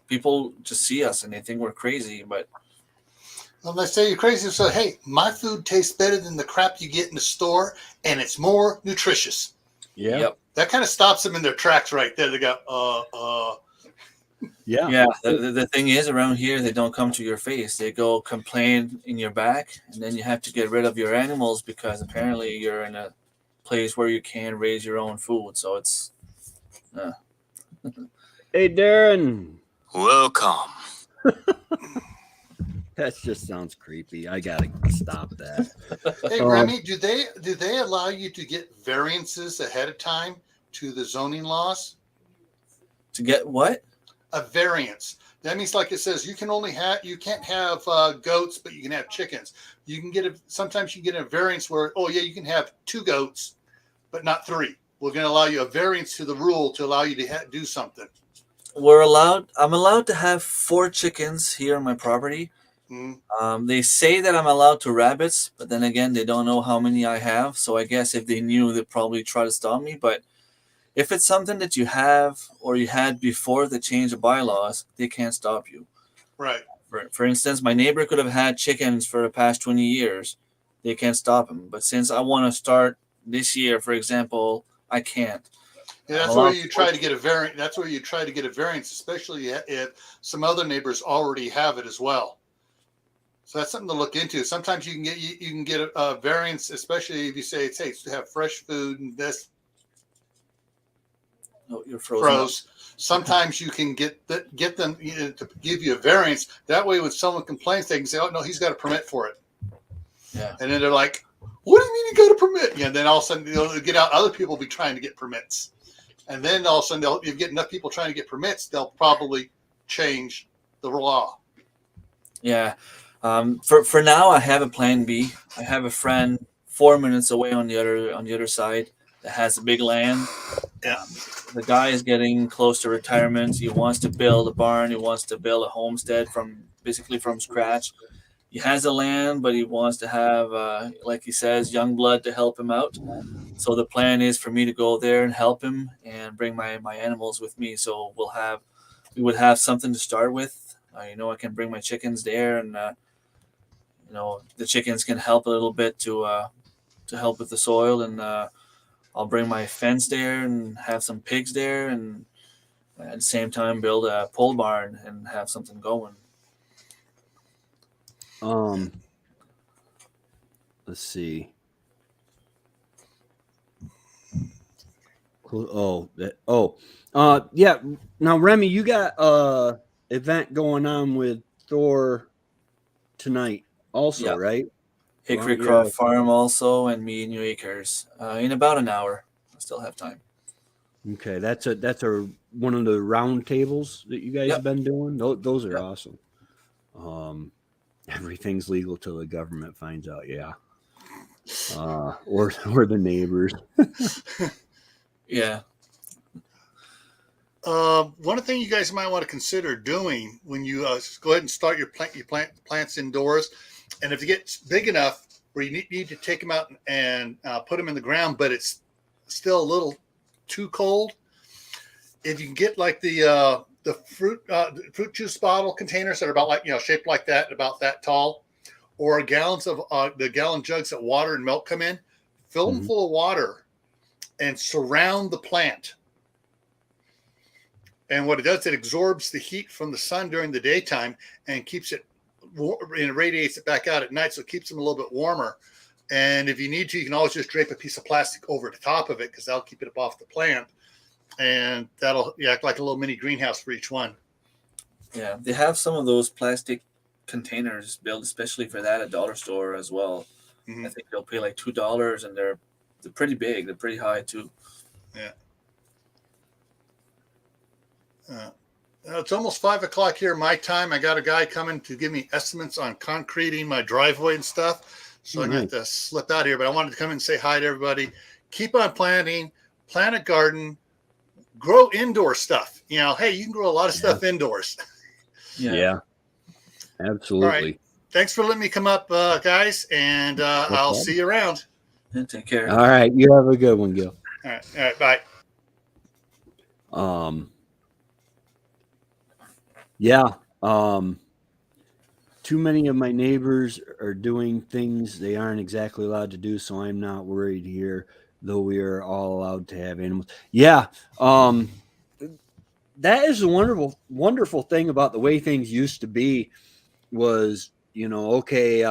People just see us and they think we're crazy, but Well, they say you're crazy. So, hey, my food tastes better than the crap you get in the store, and it's more nutritious. Yeah. Yep. That kind of stops them in their tracks right there. They go, Yeah. Yeah. The thing is, around here, they don't come to your face. They go complain in your back, and then you have to get rid of your animals because apparently you're in a place where you can raise your own food. So it's. Hey, Darren. Welcome. That just sounds creepy. I gotta stop that. Hey, Remy, do they allow you to get variances ahead of time to the zoning laws? To get what? A variance. That means, like it says, you can't have goats, but you can have chickens. You can sometimes you get a variance where, you can have 2 goats, but not 3. We're going to allow you a variance to the rule to allow you to do something. I'm allowed to have 4 chickens here on my property. They say that I'm allowed to rabbits, but then again, they don't know how many I have. So I guess if they knew, they'd probably try to stop me. But if it's something that you have or you had before the change of bylaws, they can't stop you. Right. For instance, my neighbor could have had chickens for the past 20 years. They can't stop him. But since I want to start this year, for example, I can't. Yeah, that's where you try to get a variance. That's where you try to get a variance, especially if some other neighbors already have it as well. So that's something to look into. Sometimes you can get a variance, especially if you say it's to have fresh food and this. Oh, you're froze. Sometimes you can get them to give you a variance. That way, when someone complains, they can say, "Oh no, he's got a permit for it." Yeah. And then they're like, "What do you mean you got a permit?" Yeah. And then all of a sudden, they'll get out. Other people will be trying to get permits, and then all of a sudden, if you get enough people trying to get permits, they'll probably change the law. Yeah. For now, I have a plan B. I have a friend 4 minutes away on the other side that has a big land. Yeah. The guy is getting close to retirement. He wants to build a barn. He wants to build a homestead from scratch. He has the land, but he wants to have, like he says, young blood to help him out. So the plan is for me to go there and help him and bring my animals with me. So we would have something to start with. I can bring my chickens there, and the chickens can help a little bit to help with the soil, and I'll bring my fence there and have some pigs there, and at the same time build a pole barn and have something going. Let's see. Yeah. Now, Remy, you got event going on with Thor tonight, also, right? Hickory Croft Farm also, and Me and New Acres in about an hour. I still have time. Okay, that's one of the round tables that you guys have been doing. Those are awesome. Everything's legal till the government finds out. Yeah. Or the neighbors. Yeah. One thing you guys might want to consider doing when you go ahead and start your plants indoors, and if you get big enough where you need to take them out and put them in the ground, but it's still a little too cold, if you can get like the fruit juice bottle containers that are about like, shaped like that, about that tall, or gallons of the gallon jugs that water and milk come in, fill them full of water and surround the plant. And what it does, it absorbs the heat from the sun during the daytime and keeps it and radiates it back out at night. So it keeps them a little bit warmer. And if you need to, you can always just drape a piece of plastic over the top of it, because that'll keep it up off the plant. And that'll act like a little mini greenhouse for each one. Yeah, they have some of those plastic containers built especially for that at dollar store as well. I think they'll pay like $2, and they're pretty big. They're pretty high too. Yeah. It's almost 5 o'clock here my time. I got a guy coming to give me estimates on concreting my driveway and stuff. So I'm going to have to slip out here, but I wanted to come and say hi to everybody. Keep on planting, plant a garden, grow indoor stuff. Hey, you can grow a lot of stuff indoors. Yeah. Absolutely. All right. Thanks for letting me come up, guys, and I'll see you around. And take care. All right. You have a good one, Gil. All right. Bye. Yeah. Too many of my neighbors are doing things they aren't exactly allowed to do, so I'm not worried here, though we are all allowed to have animals. Yeah. That is a wonderful thing about the way things used to be was, okay,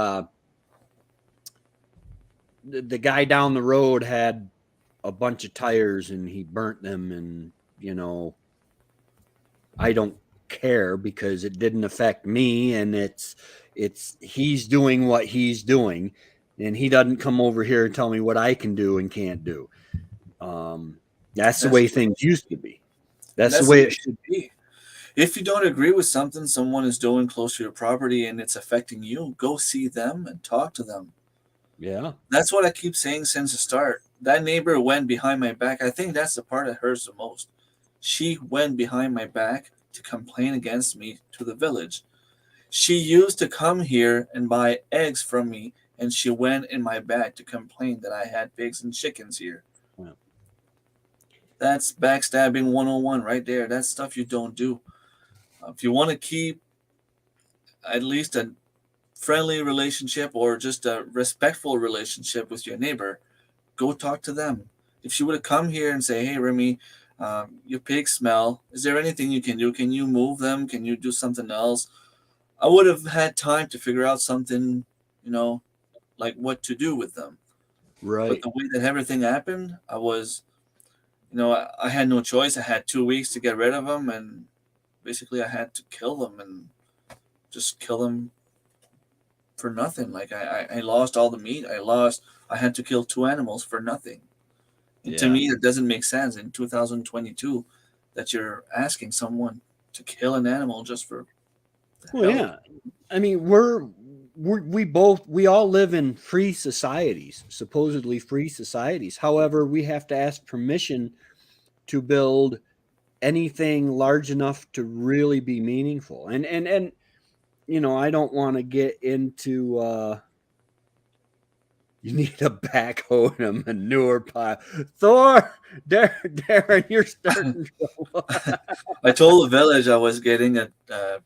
the guy down the road had a bunch of tires and he burnt them, and, I don't care because it didn't affect me, and it's he's doing what he's doing, and he doesn't come over here and tell me what I can do and can't do. That's the way things used to be. That's the way it should be. If you don't agree with something someone is doing close to your property and it's affecting you, go see them and talk to them. Yeah. That's what I keep saying since the start. That neighbor went behind my back. I think that's the part that hurts the most. She went behind my back to complain against me to the village. She used to come here and buy eggs from me, and she went in my back to complain that I had pigs and chickens here. Yeah. That's backstabbing 101 right there. That's stuff you don't do. If you want to keep at least a friendly relationship or just a respectful relationship with your neighbor, go talk to them. If she would have come here and say, hey, Remy, your pigs smell. Is there anything you can do? Can you move them? Can you do something else? I would have had time to figure out something, like what to do with them. Right. But the way that everything happened, I was, I had no choice. I had 2 weeks to get rid of them, and basically I had to kill them and just kill them for nothing. Like I lost all the meat. I had to kill 2 animals for nothing. And to me, it doesn't make sense in 2022 that you're asking someone to kill an animal just for. Well, yeah. I mean, we all live in free societies, supposedly free societies. However, we have to ask permission to build anything large enough to really be meaningful. And I don't want to get into you need a backhoe and a manure pile. Thor, Darren, you're starting trouble. I told the village I was getting a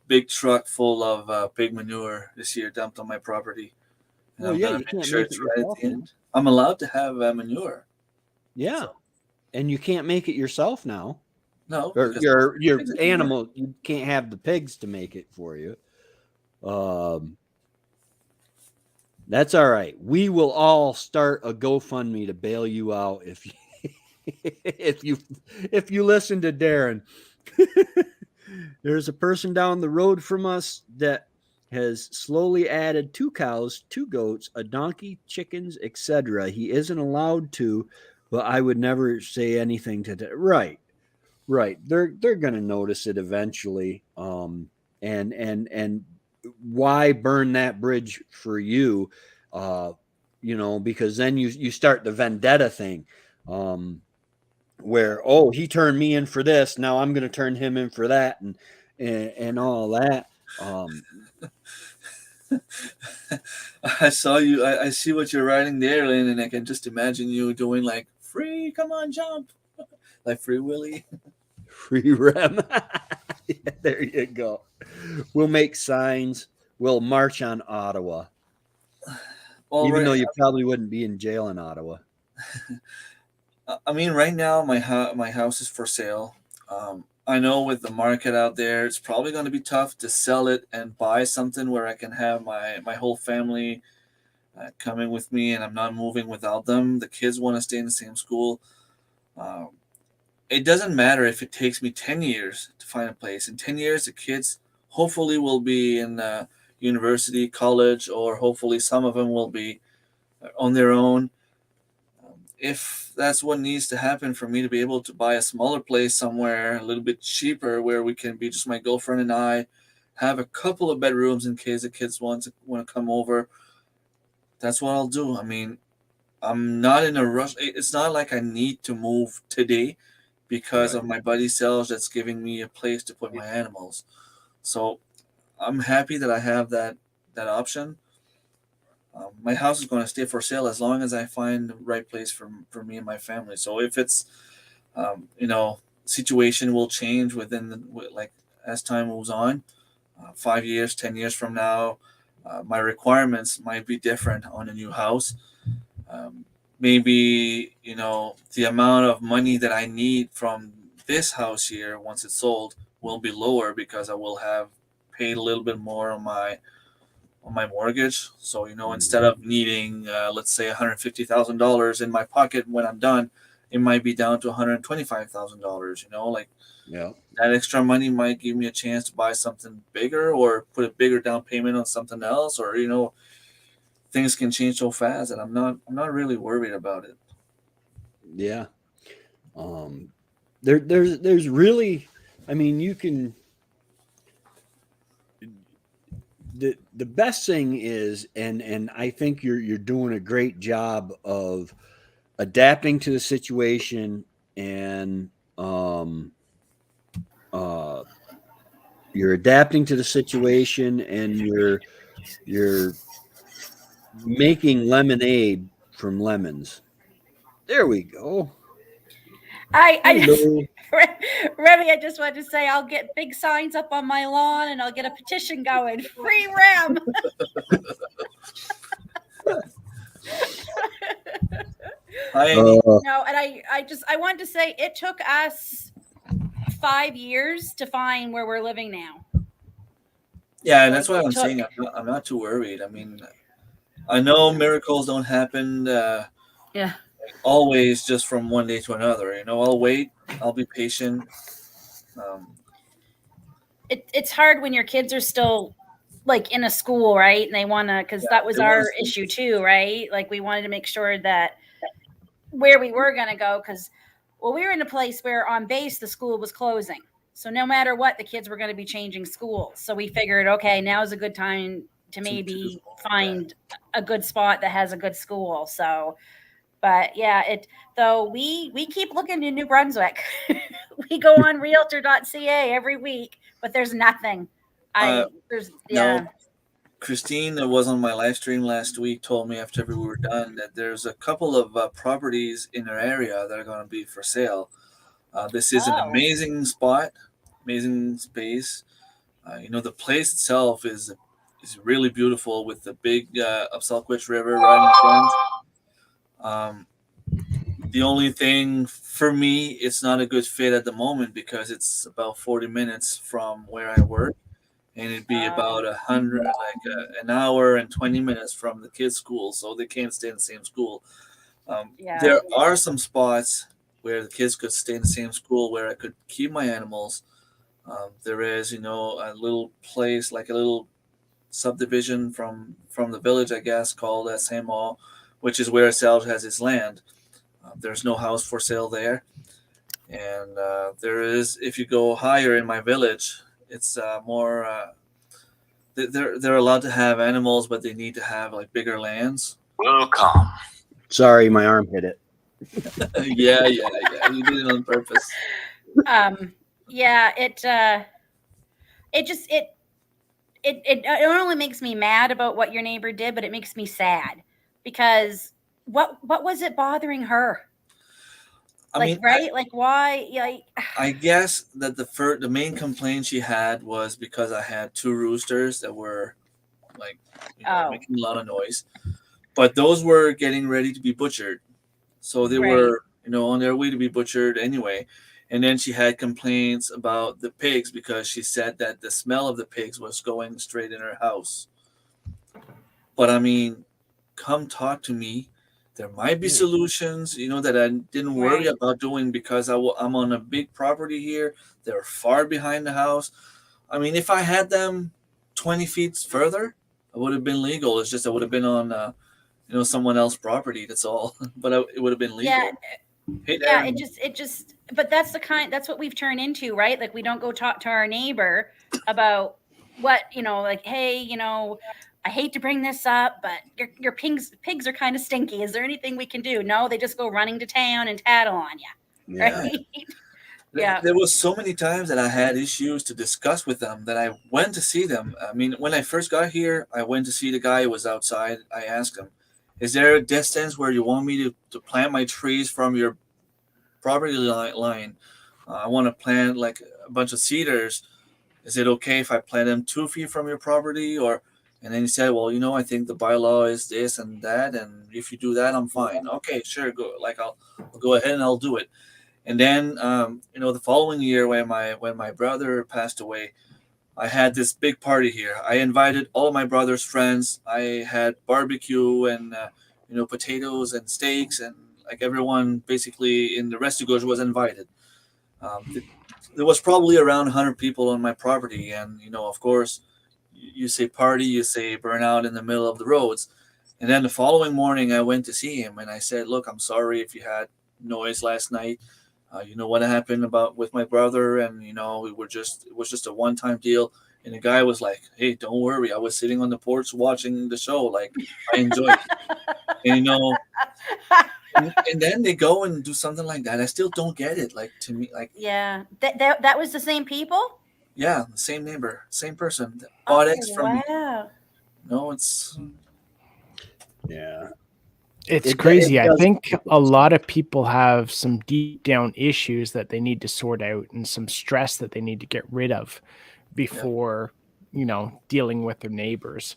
big truck full of pig manure this year dumped on my property. And Well, I'm yeah, gonna you make can't sure make it's it right at yourself the now. end. I'm allowed to have manure. Yeah, So, and you can't make it yourself now. no, Or because your pigs are animal, you can't have the pigs to make it for you. That's all right. We will all start a GoFundMe to bail you out if you if you listen to Darren. There's a person down the road from us that has slowly added 2 cows, 2 goats, a donkey, chickens, etc. He isn't allowed to, but I would never say anything to that. Right. They're going to notice it eventually. And why burn that bridge for you? Because then you start the vendetta thing. where, oh, he turned me in for this, now I'm going to turn him in for that, and all that. I saw you. I see what you're writing there, Lynn, and I can just imagine you doing like free, come on, jump, like Free Willy. Free rem. Yeah, there you go. We'll make signs. We'll march on Ottawa, even though you probably wouldn't be in jail in Ottawa. I mean, right now my house is for sale. I know with the market out there, it's probably going to be tough to sell it and buy something where I can have my whole family coming with me, and I'm not moving without them. The kids want to stay in the same school. It doesn't matter if it takes me 10 years to find a place. In 10 years, the kids hopefully will be in university, college, or hopefully some of them will be on their own. If that's what needs to happen for me to be able to buy a smaller place somewhere a little bit cheaper where we can be just my girlfriend and I, have a couple of bedrooms in case the kids want to come over, that's what I'll do. I mean, I'm not in a rush. It's not like I need to move today because of my buddy sales that's giving me a place to put my animals. So I'm happy that I have that option. My house is going to stay for sale as long as I find the right place for me and my family. So if it's, situation will change as time moves on, 5 years, 10 years from now, my requirements might be different on a new house. Maybe, the amount of money that I need from this house here, once it's sold, will be lower because I will have paid a little bit more on my mortgage. So, instead of needing, let's say $150,000 in my pocket when I'm done, it might be down to $125,000, that extra money might give me a chance to buy something bigger or put a bigger down payment on something else, or, things can change so fast that I'm not really worried about it. Yeah. There's really, I mean, you can, the best thing is, and I think you're doing a great job of adapting to the situation, and you're adapting to the situation, and you're making lemonade from lemons. There we go. Remy, I just wanted to say I'll get big signs up on my lawn and I'll get a petition going. Free Rem. No, and I wanted to say it took us 5 years to find where we're living now. Yeah, and that's what I'm saying. I'm not too worried. I mean, I know miracles don't happen. Always just from one day to another. I'll wait. I'll be patient. It's hard when your kids are still like in a school, right? And they want to, because that was our issue too, right? Like we wanted to make sure that where we were going to go, because we were in a place where on base the school was closing. So no matter what, the kids were going to be changing schools. So we figured, okay, now is a good time to maybe find a good spot that has a good school. So, but yeah, we keep looking in New Brunswick. We go on realtor.ca every week, but there's nothing. No. Christine, that was on my live stream last week, told me after we were done that there's a couple of properties in our area that are going to be for sale. This is an amazing spot, amazing space. The place itself is really beautiful with the big Upselquitch River right in front. The only thing for me, it's not a good fit at the moment because it's about 40 minutes from where I work, and it'd be about an hour and 20 minutes from the kids' school, so they can't stay in the same school. There are some spots where the kids could stay in the same school where I could keep my animals. There is, a little place, like a little subdivision from the village, I guess, called St. Maul, which is where Salge has his land. There's no house for sale there. And there is, if you go higher in my village, it's more, they're allowed to have animals, but they need to have like bigger lands. Welcome. Sorry, my arm hit it. Yeah. You did it on purpose. Yeah, it just it not only makes me mad about what your neighbor did, but it makes me sad because what was it bothering her? I Like, mean, right? Like, why? Like, I guess that the main complaint she had was because I had two roosters that were like, oh, making a lot of noise, but those were getting ready to be butchered, so they right. were, on their way to be butchered anyway. And then she had complaints about the pigs because she said that the smell of the pigs was going straight in her house. But I mean, come talk to me. There might be Yeah. solutions, that I didn't worry Right. about doing because I'm on a big property here. They're far behind the house. I mean, if I had them 20 feet further, it would have been legal. It's just I would have been on, someone else's property. That's all. But it would have been Yeah, legal. Hey, yeah. Darren. It just. But that's what we've turned into, right? Like, we don't go talk to our neighbor about what, like, hey, I hate to bring this up, but your pigs are kind of stinky. Is there anything we can do? No, they just go running to town and tattle on you, Yeah. right? Yeah. There was so many times that I had issues to discuss with them that I went to see them. I mean, when I first got here, I went to see the guy who was outside. I asked him, "Is there a distance where you want me to plant my trees from your property line? I want to plant like a bunch of cedars. Is it okay if I plant them 2 feet from your property?" Or, and then he said, "Well, I think the bylaw is this and that, and if you do that, I'm fine." Okay, sure, go. Like I'll go ahead and I'll do it. And then, the following year when my brother passed away, I had this big party here. I invited all my brother's friends. I had barbecue and potatoes and steaks, and like everyone basically in the Restigouche was invited. There was probably around 100 people on my property, and of course, you say party, you say burn out in the middle of the roads. And then the following morning, I went to see him, and I said, "Look, I'm sorry if you had noise last night. You know what happened about with my brother, and it was just a one-time deal." And the guy was like, "Hey, don't worry. I was sitting on the porch watching the show. Like, I enjoyed it." And and then they go and do something like that. I still don't get it. Like, to me, like, Yeah. That was the same people. yeah, the same neighbor, same person that bought eggs from me. Wow. No, it's Yeah. It's It crazy. I does- think a lot of people have some deep down issues that they need to sort out and some stress that they need to get rid of before, dealing with their neighbors.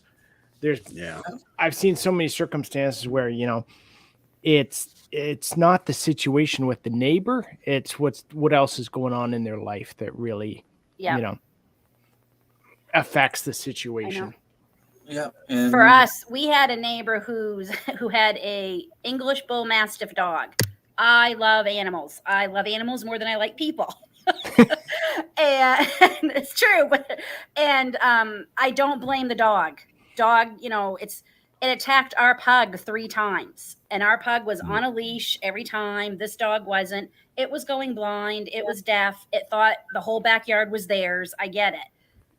Yeah. I've seen so many circumstances where, it's not the situation with the neighbor, it's what else is going on in their life that really, Yeah. affects the situation. yeah. And For us, we had a neighbor who had a English Bull Mastiff dog. I love animals. I love animals more than I like people. And it's true, and I don't blame the dog. It attacked our pug 3 times, and our pug was on a leash every time. This dog wasn't. It was going blind. It was deaf. It thought the whole backyard was theirs. I get it.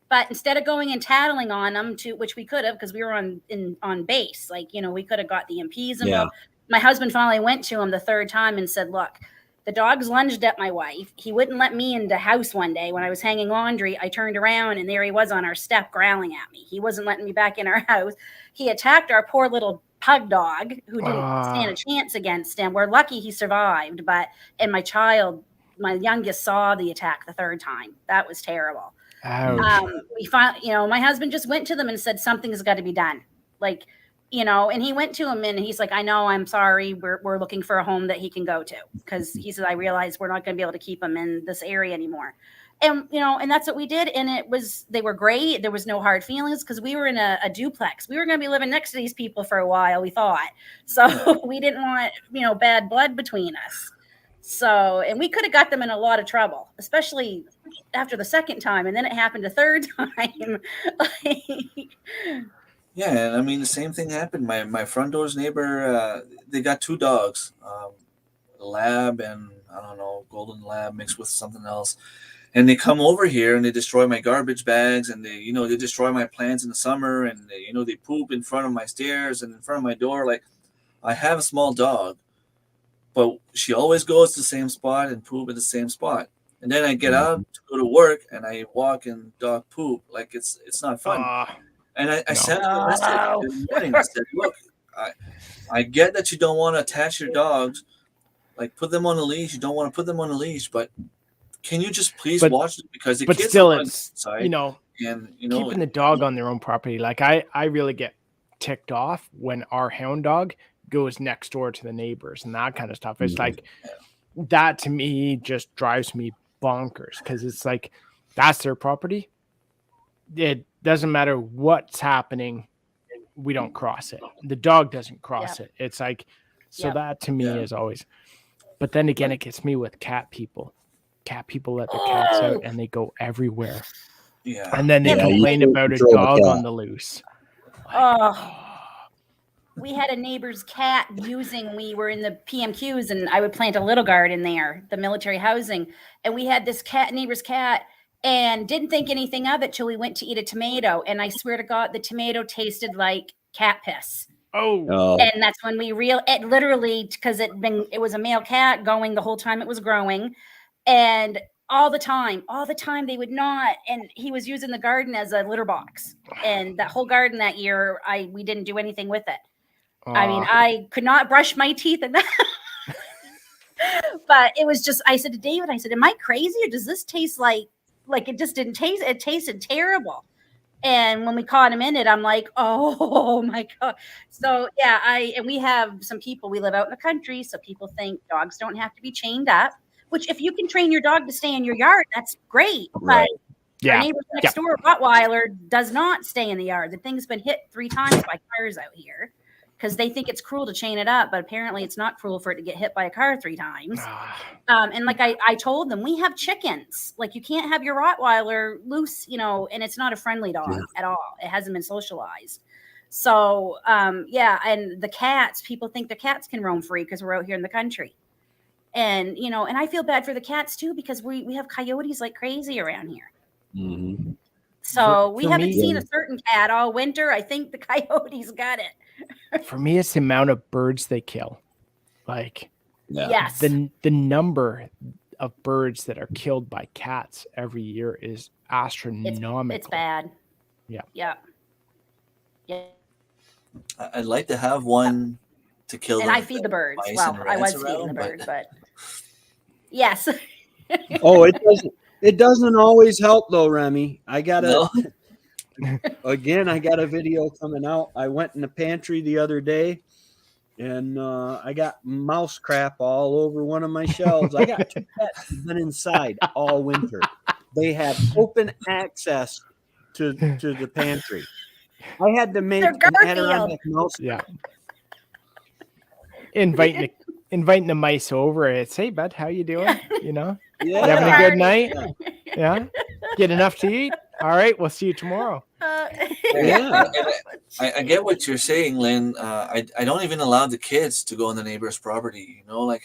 But instead of going and tattling on them, which we could have, because we were on base, like, we could have got the MPs involved. Yeah. My husband finally went to him the 3rd time and said, "Look, the dog's lunged at my wife. He wouldn't let me in the house one day when I was hanging laundry. I turned around and there he was on our step growling at me. He wasn't letting me back in our house. He attacked our poor little pug dog who didn't stand a chance against him. We're lucky he survived, and my youngest saw the attack the 3rd time. That was terrible." Ouch. We found, my husband just went to them and said, "Something's got to be done." Like, and he went to him and he's like, "I know, I'm sorry. We're looking for a home that he can go to." Cause he said, "I realized we're not going to be able to keep him in this area anymore." And, and that's what we did. And they were great. There was no hard feelings because we were in a duplex. We were going to be living next to these people for a while, we thought. So we didn't want, bad blood between us. So, and we could have got them in a lot of trouble, especially after the 2nd time. And then it happened a 3rd time. yeah, and I mean the same thing happened. My front door's neighbor, they got 2 dogs, a lab and I don't know, golden lab mixed with something else. And they come over here and they destroy my garbage bags, and they destroy my plants in the summer, and they poop in front of my stairs and in front of my door. Like, I have a small dog, but she always goes to the same spot and poop at the same spot. And then I get out to go to work and I walk and dog poop. Like it's not fun. And I sent her a message in the morning. I said, look, I get that you don't want to attach your dogs, like put them on a leash. You don't want to put them on a leash, but can you just please watch them? Because the kids still, are it's inside, and keeping the dog on their own property. Like I really get ticked off when our hound dog goes next door to the neighbors and that kind of stuff. It's like that to me just drives me bonkers because it's like that's their property. It doesn't matter what's happening. We don't cross it. The dog doesn't cross it. It's like, so that to me is always, but then again, it gets me with cat people. Cat people let their cats out and they go everywhere. Yeah. And then they complain about a dog on the loose. We had a neighbor's cat we were in the PMQs and I would plant a little garden there, the military housing. And we had this neighbor's cat and didn't think anything of it till we went to eat a tomato. And I swear to God, the tomato tasted like cat piss. And that's when we it literally, because it was a male cat going the whole time it was growing. And all the time they would not. And he was using the garden as a litter box. And that whole garden that year, we didn't do anything with it. I mean, I could not brush my teeth in that. But it was just, I said to David, am I crazy or does this taste like it just didn't taste, it tasted terrible. And when we caught him in it, I'm like, oh my God. So yeah, and we have some people, we live out in the country. So people think dogs don't have to be chained up, which if you can train your dog to stay in your yard, that's great. But our neighbor next door, Rottweiler, does not stay in the yard. The thing's been hit 3 times by cars out here because they think it's cruel to chain it up, but apparently it's not cruel for it to get hit by a car 3 times. And like I told them, we have chickens. Like you can't have your Rottweiler loose, and it's not a friendly dog at all. It hasn't been socialized. So and the cats, people think the cats can roam free because we're out here in the country. And, and I feel bad for the cats too, because we have coyotes like crazy around here. Mm-hmm. So we haven't seen a certain cat all winter. I think the coyotes got it. For me, it's the amount of birds they kill. Like, yes, the number of birds that are killed by cats every year is astronomical. It's bad. Yeah. I'd like to have one to kill. And I feed the birds. Well, I was feeding the bird, but yes. It doesn't always help though, Remy. I got a video coming out. I went in the pantry the other day and I got mouse crap all over one of my shelves. I got 2 cats who've been inside all winter. They have open access to the pantry. I had to make an Adirondack mouse. Yeah. Inviting the mice over. It's, hey, bud, how you doing? You having a good night? Yeah. Get enough to eat? All right. We'll see you tomorrow. I get what you're saying, Lynn. I don't even allow the kids to go on the neighbor's property. I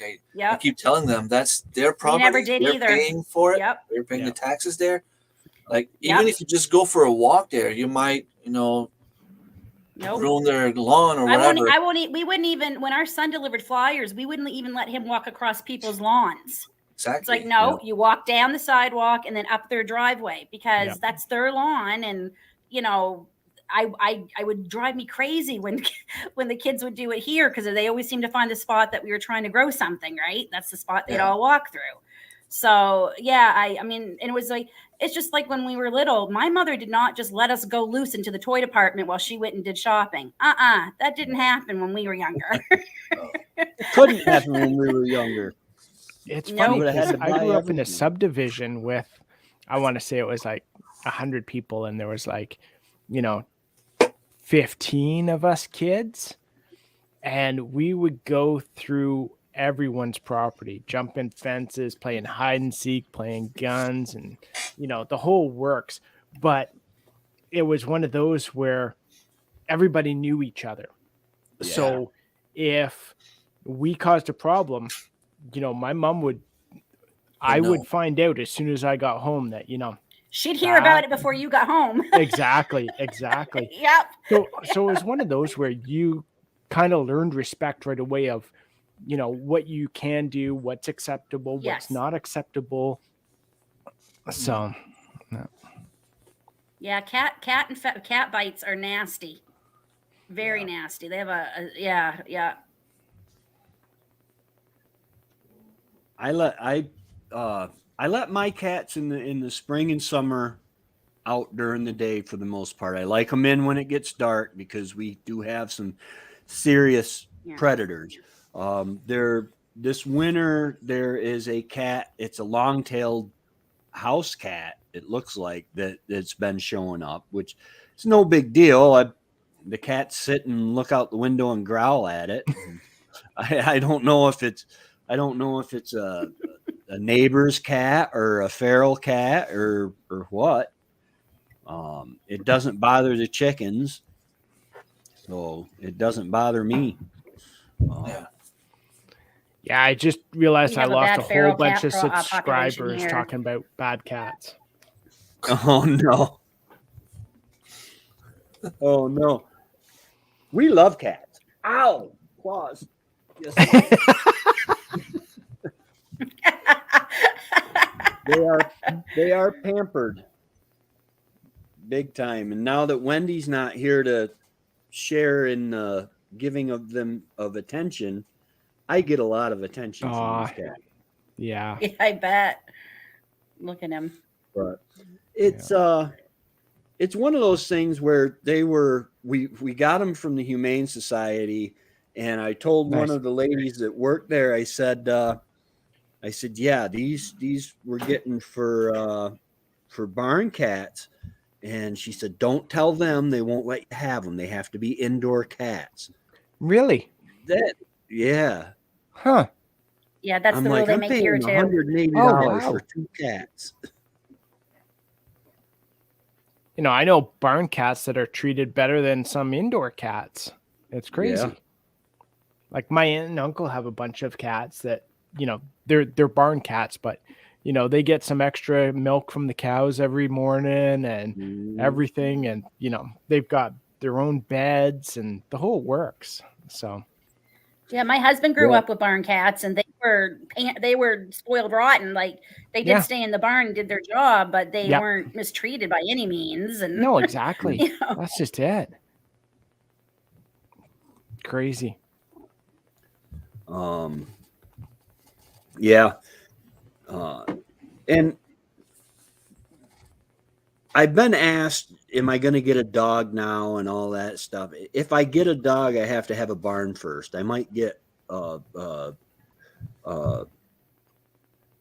keep telling them that's their property. Never did They're either. Paying for it. Yep. They're paying the taxes there. Like even if you just go for a walk there, you might, ruin their lawn or whatever. We wouldn't even, when our son delivered flyers, we wouldn't even let him walk across people's lawns. Exactly. It's like, no, you walk down the sidewalk and then up their driveway because that's their lawn. And, I would drive me crazy when the kids would do it here because they always seem to find the spot that we were trying to grow something, right? That's the spot they'd all walk through. So, I mean, and it was like, it's just like when we were little, my mother did not just let us go loose into the toy department while she went and did shopping. That didn't happen when we were younger. It couldn't happen when we were younger. It's funny because I grew up in a subdivision with, I want to say it was like 100 people, and there was like, 15 of us kids, and we would go through everyone's property, jumping fences, playing hide and seek, playing guns, and the whole works. But it was one of those where everybody knew each other. So if we caused a problem, my mom would find out as soon as I got home that she'd hear about it before you got home. Exactly. Yep. So it was one of those where you kind of learned respect right away of what you can do, what's acceptable, what's Yes. not acceptable. So, Yeah, cat bites are nasty. Very nasty. They have yeah. I let my cats in the spring and summer out during the day for the most part. I like them in when it gets dark because we do have some serious predators. This winter there is a cat. It's a long-tailed house cat. It looks like that's been showing up, which is no big deal. The cats sit and look out the window and growl at it. I don't know if it's a neighbor's cat or a feral cat or what. It doesn't bother the chickens, so it doesn't bother me. Yeah, I just realized We I have a lost bad a whole feral bunch cat of population subscribers here. talking about bad cats. Oh no. Oh no. We love cats. Ow! Claws. Yes. They are pampered big time. And now that Wendy's not here to share in the giving of them of attention, I get a lot of attention from these cats. Yeah. Yeah, I bet. Look at him. But it's one of those things where we got them from the Humane Society, and I told one of the ladies that worked there, I said, yeah, these we're getting for barn cats. And she said, don't tell them, they won't let you have them. They have to be indoor cats. Really? Yeah. Huh. Yeah, that's I'm the rule like, they I'm make paying here too. $180 for 2 cats. I know barn cats that are treated better than some indoor cats. It's crazy. Yeah. Like my aunt and uncle have a bunch of cats that, they're barn cats, but they get some extra milk from the cows every morning and everything. And, they've got their own beds and the whole works. So. Yeah, my husband grew up with barn cats, and they were spoiled rotten. Like they did stay in the barn and did their job, but they weren't mistreated by any means. And no, exactly. That's just it. Crazy. Yeah. And I've been asked, am I going to get a dog now and all that stuff? If I get a dog, I have to have a barn first. I might get a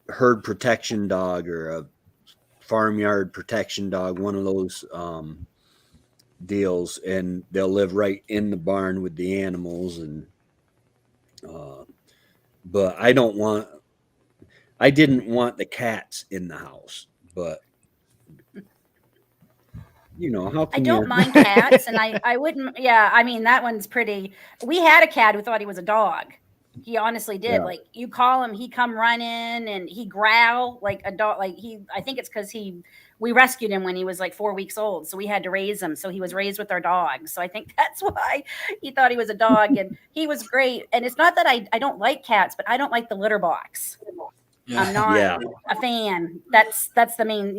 herd protection dog or a farmyard protection dog, one of those deals, and they'll live right in the barn with the animals. And but I didn't want the cats in the house, but how can I don't mind cats, and I wouldn't. Yeah, I mean that one's pretty. We had a cat who thought he was a dog. He honestly did. Yeah. Like you call him, he come running and he growl like a dog. Like I think it's because we rescued him when he was like 4 weeks old, so we had to raise him. So he was raised with our dogs. So I think that's why he thought he was a dog, and he was great. And it's not that I don't like cats, but I don't like the litter box. Yeah. I'm not a fan. That's the main.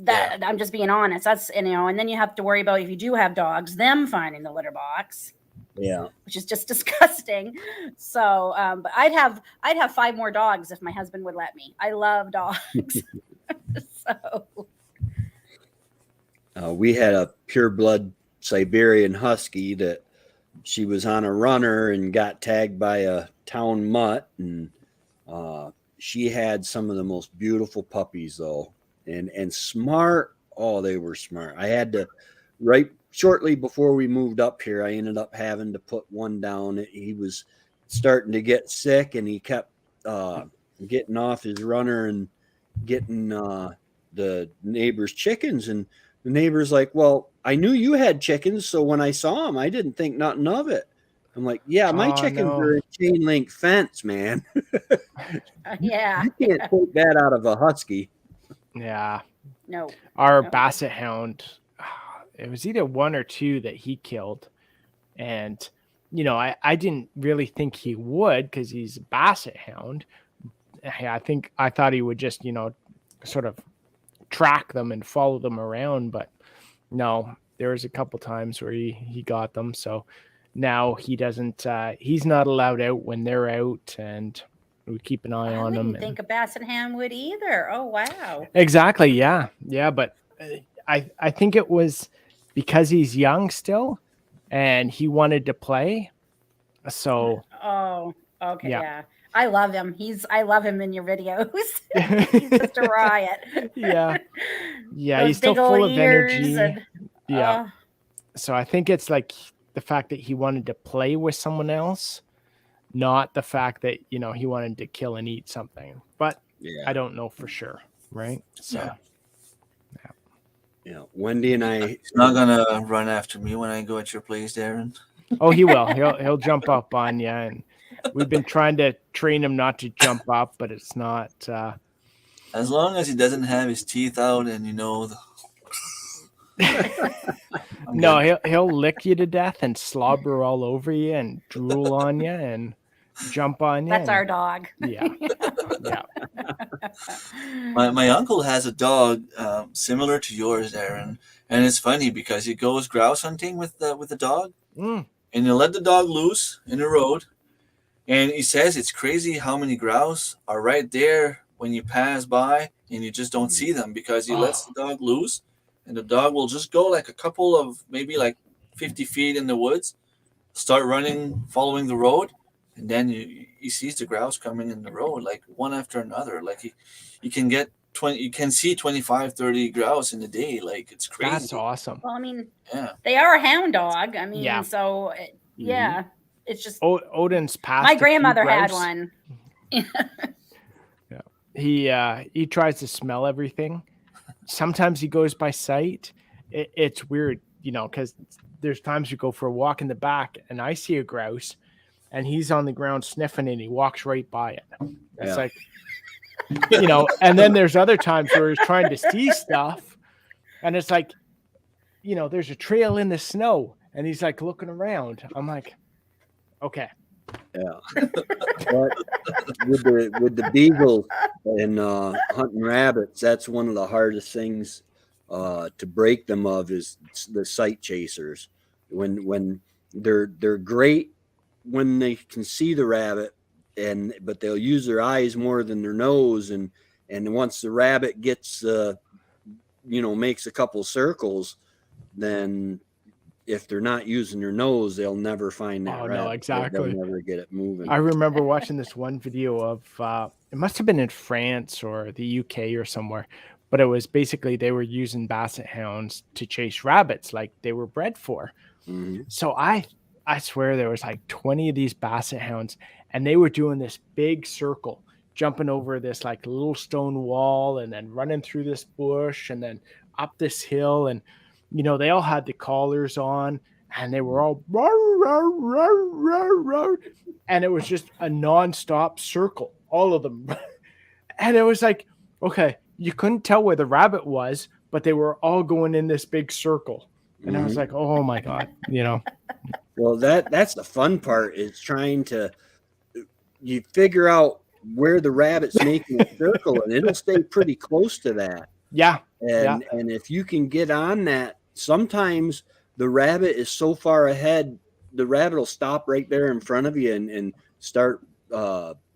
I'm just being honest. That's and then you have to worry about if you do have dogs, them finding the litter box. Yeah, which is just disgusting. So, but I'd have 5 more dogs if my husband would let me. I love dogs. So, we had a pureblood Siberian Husky that she was on a runner and got tagged by a town mutt, and she had some of the most beautiful puppies though, and smart. Oh, they were smart. I had to shortly before we moved up here, I ended up having to put one down. He was starting to get sick, and he kept getting off his runner and getting the neighbor's chickens. And the neighbor's like, well, I knew you had chickens, so when I saw him, I didn't think nothing of it. I'm like, yeah, my chickens are in chain link fence, man. yeah. You can't take that out of a husky. Yeah. No. Our basset hound, it was either 1 or 2 that he killed, and I didn't really think he would because he's a basset hound. I thought he would just, sort of track them and follow them around, but no, there was a couple times where he got them. So now he doesn't, he's not allowed out when they're out, and we keep an eye I on them. wouldn't think a basset hound would either. Oh wow. Exactly. Yeah. Yeah. But I think it was because he's young still and he wanted to play. So, Oh, okay. Yeah. Yeah. I love him. I love him in your videos. He's just a riot. yeah. Yeah. Those He's still big old full of ears energy. and- Yeah. oh, So I think it's like the fact that he wanted to play with someone else, not the fact that, he wanted to kill and eat something. But Yeah. I don't know for sure. Right. So, Yeah. Wendy and I. He's not gonna run after me when I go at your place, Darren. oh, he will. He'll jump up on you. And we've been trying to train him not to jump up, but it's not. As long as he doesn't have his teeth out and I'm No, good. he'll lick you to death and slobber all over you and drool on you and jump on you. that's and- our dog. Yeah. Yeah. My uncle has a dog similar to yours, Darren, and it's funny because he goes grouse hunting with the dog, Mm. and you let the dog loose in the road, and he says it's crazy how many grouse are right there when you pass by, and you just don't see them because he lets the dog loose, and the dog will just go like a couple of maybe like 50 feet in the woods, start running, following the road, and then he sees the grouse coming in the road like one after another. Like you can get 20, you can see 25, 30 grouse in a day. Like it's crazy. That's awesome. Well, I mean, Yeah. they are a hound dog. I mean, Yeah. so yeah, it's just Odin's passed. my a few grandmother had grouse. one. He tries to smell everything. Sometimes he goes by sight. It's weird, because there's times you go for a walk in the back and I see a grouse and he's on the ground sniffing and he walks right by it. It's Yeah. like, and then there's other times where he's trying to see stuff and it's like, there's a trail in the snow and he's like looking around. I'm like, okay. Yeah. But with the beagles and hunting rabbits, that's one of the hardest things to break them of is the sight chasers. When they're great when they can see the rabbit, but they'll use their eyes more than their nose, and once the rabbit gets makes a couple circles, then if they're not using their nose, they'll never find that rabbit. No, exactly. They'll never get it moving. I remember watching this one video of it must have been in France or the UK or somewhere, but it was basically they were using basset hounds to chase rabbits like they were bred for. Mhm. So I swear there was like 20 of these basset hounds and they were doing this big circle, jumping over this like little stone wall and then running through this bush and then up this hill. And, they all had the collars on and they were all and it was just a nonstop circle, all of them. And it was like, okay, you couldn't tell where the rabbit was, but they were all going in this big circle. And I was like, oh my God, Well, that's the fun part is trying to you figure out where the rabbit's making a circle, and it'll stay pretty close to that. Yeah. And if you can get on that, sometimes the rabbit is so far ahead, the rabbit will stop right there in front of you and start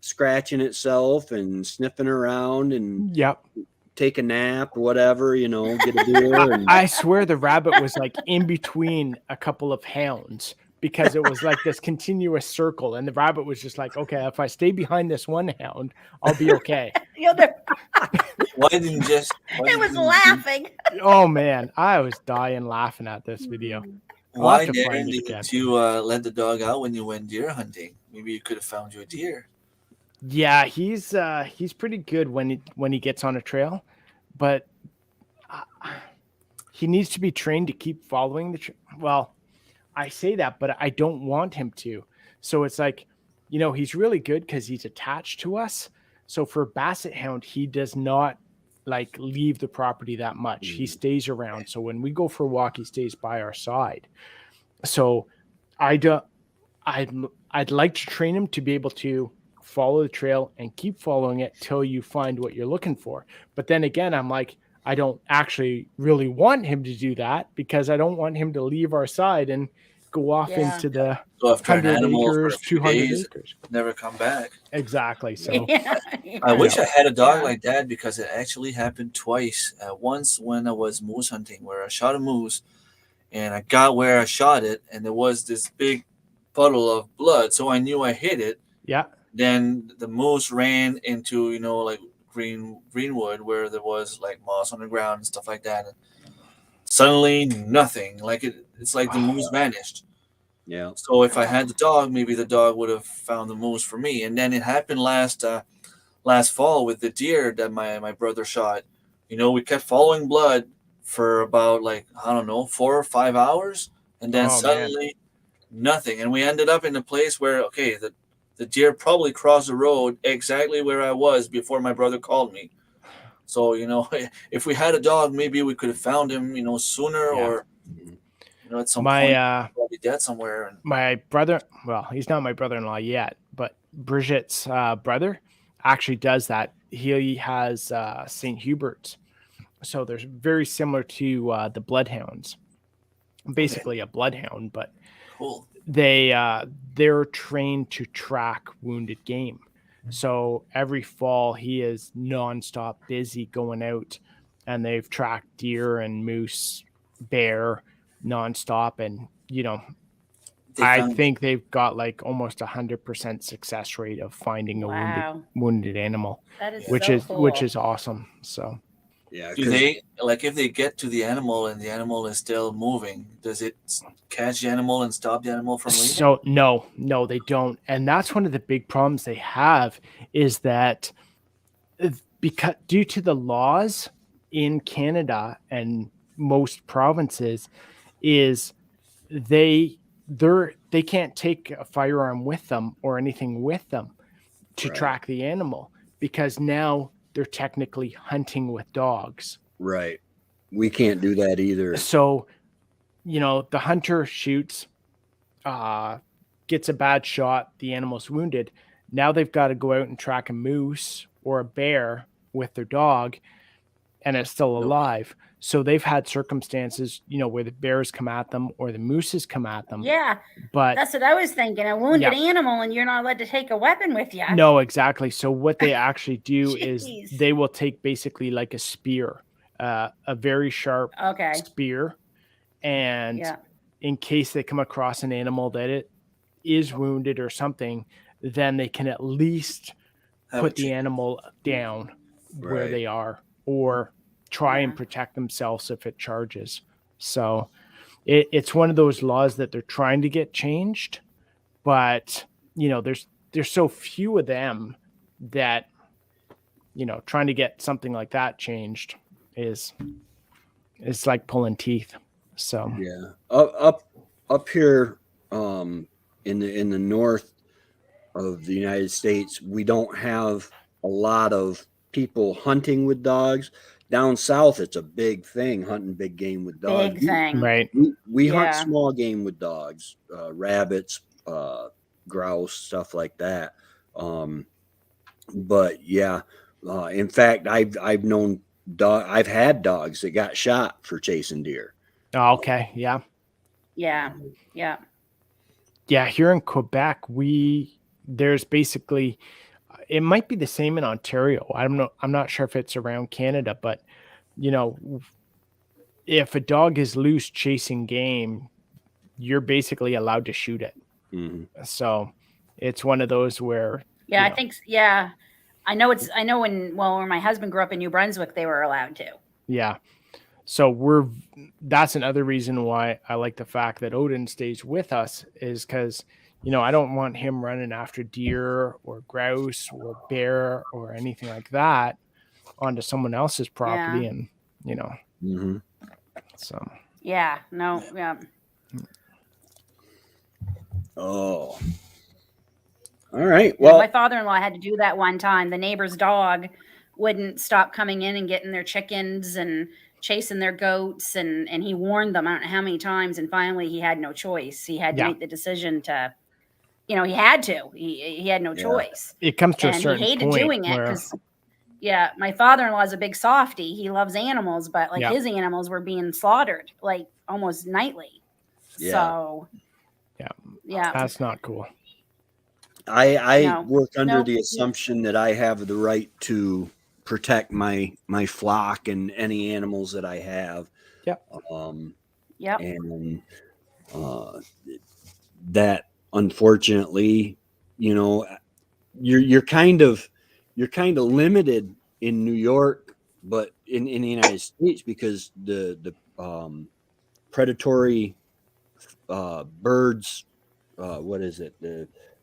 scratching itself and sniffing around and take a nap or whatever, get a beer. And I swear the rabbit was like in between a couple of hounds because it was like this continuous circle. And the rabbit was just like, okay, if I stay behind this one hound, I'll be okay. Why didn't you just? It was laughing. Oh man, I was dying laughing at this video. Why have to find didn't it again. you let the dog out when you went deer hunting? Maybe you could have found you a deer. Yeah, he's pretty good when he gets on a trail, but he needs to be trained to keep following the trail. Well, I say that, but I don't want him to. So it's like, he's really good because he's attached to us. So for basset hound, he does not like leave the property that much. He stays around. So when we go for a walk, he stays by our side. So I I'd like to train him to be able to follow the trail and keep following it till you find what you're looking for. But then again, I'm like, I don't actually really want him to do that because I don't want him to leave our side and go off Yeah. into the Go after an 100 animal for a acres, few 200 days, acres. never come back. Exactly. So Yeah. I wish I had a dog Yeah. like that because it actually happened twice. Once when I was moose hunting, where I shot a moose, and I got where I shot it, and there was this big puddle of blood, so I knew I hit it. yeah. Then the moose ran into like greenwood where there was like moss on the ground and stuff like that. And suddenly nothing. Like it's like the moose vanished. Yeah. So if I had the dog, maybe the dog would have found the moose for me. And then it happened last fall with the deer that my brother shot. We kept following blood for about like I don't know 4 or 5 hours, and then Oh, man. suddenly nothing. And we ended up in a place where the deer probably crossed the road exactly where I was before my brother called me. So if we had a dog, maybe we could have found him sooner, Yeah. or at some My point probably dead somewhere. And my brother, well, he's not my brother-in-law yet, but Bridget's brother actually does that. He has St. Hubert's. So they're very similar to the bloodhounds. Basically a bloodhound, but cool. they're trained to track wounded game. So every fall he is nonstop busy going out, and they've tracked deer and moose, bear nonstop. And I think they've got like almost 100% success rate of finding a wounded animal, That is which so is cool. which is awesome. So Yeah. Do they if they get to the animal and the animal is still moving, does it catch the animal and stop the animal from leaving? So no, they don't. And that's one of the big problems they have is that because due to the laws in Canada and most provinces is they can't take a firearm with them or anything with them to Right. track the animal because now they're technically hunting with dogs. Right. We can't do that either. So, the hunter shoots, gets a bad shot, the animal's wounded. Now they've got to go out and track a moose or a bear with their dog, and it's still alive. So they've had circumstances, where the bears come at them or the mooses come at them. Yeah, but that's what I was thinking. A wounded animal, and you're not allowed to take a weapon with you. No, exactly. So what they actually do is Jeez. they will take basically like a spear, a very sharp spear, and in case they come across an animal that it is wounded or something, then they can at least put the animal down where they are, or try and protect themselves if it charges. So it's one of those laws that they're trying to get changed, but there's so few of them that trying to get something like that changed is like pulling teeth. So yeah, up here in the north of the United States, we don't have a lot of people hunting with dogs. Down south, it's a big thing, hunting big game with dogs. Big thing. Right. We hunt small game with dogs, rabbits, grouse, stuff like that. But yeah, in fact, I've had dogs that got shot for chasing deer. Oh, okay. Yeah. Here in Quebec, there's basically, it might be the same in Ontario. I'm not sure if it's around Canada, but if a dog is loose chasing game, you're basically allowed to shoot it. Mm-hmm. So it's one of those where I think I know where my husband grew up in New Brunswick, they were allowed to. Yeah. So that's another reason why I like the fact that Odin stays with us, is because I don't want him running after deer or grouse or bear or anything like that onto someone else's property. And Mm-hmm. So Oh, all right. Well, my father-in-law had to do that one time. The neighbor's dog wouldn't stop coming in and getting their chickens and chasing their goats, and he warned them I don't know how many times, and finally he had no choice. He had to make the decision to you know, he had to. He had no Yeah. choice. It comes to a And he certain hated point doing it where because, yeah, my father-in-law is a big softie. He loves animals, but like Yeah. his animals were being slaughtered like almost nightly. Yeah. So, Yeah. yeah. that's not cool. I No. work under Nope. the assumption that I have the right to protect my flock and any animals that I have. Yep. Yep. And that unfortunately, you know, you're kind of limited in New York, but in the United States, because the predatory birds, what is it,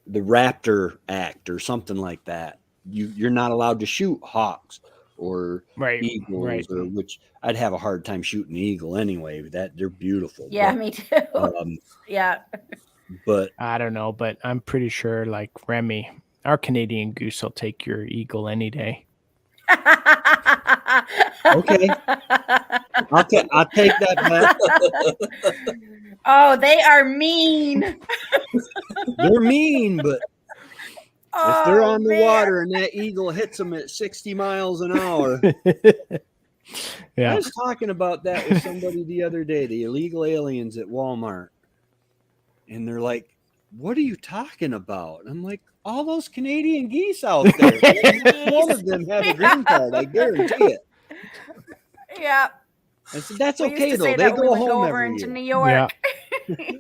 the Raptor Act or something like that. You're not allowed to shoot hawks or Right. eagles, Right. or which I'd have a hard time shooting an eagle anyway. That they're beautiful. Yeah, but, me too. Yeah. but I don't know, but I'm pretty sure like Remy, our Canadian goose will take your eagle any day. Okay. I'll take that back. Oh, they are mean. They're mean, but if they're Oh, on the man. water and that eagle hits them at 60 miles an hour. I Yeah. was talking about that with somebody the other day, the illegal aliens at Walmart. And they're like, "What are you talking about?" And I'm like, "All those Canadian geese out there. One of them have a green card, I guarantee it." Yeah. I said, "That's We used okay to though. say They that when we go would home go over every into year." New York.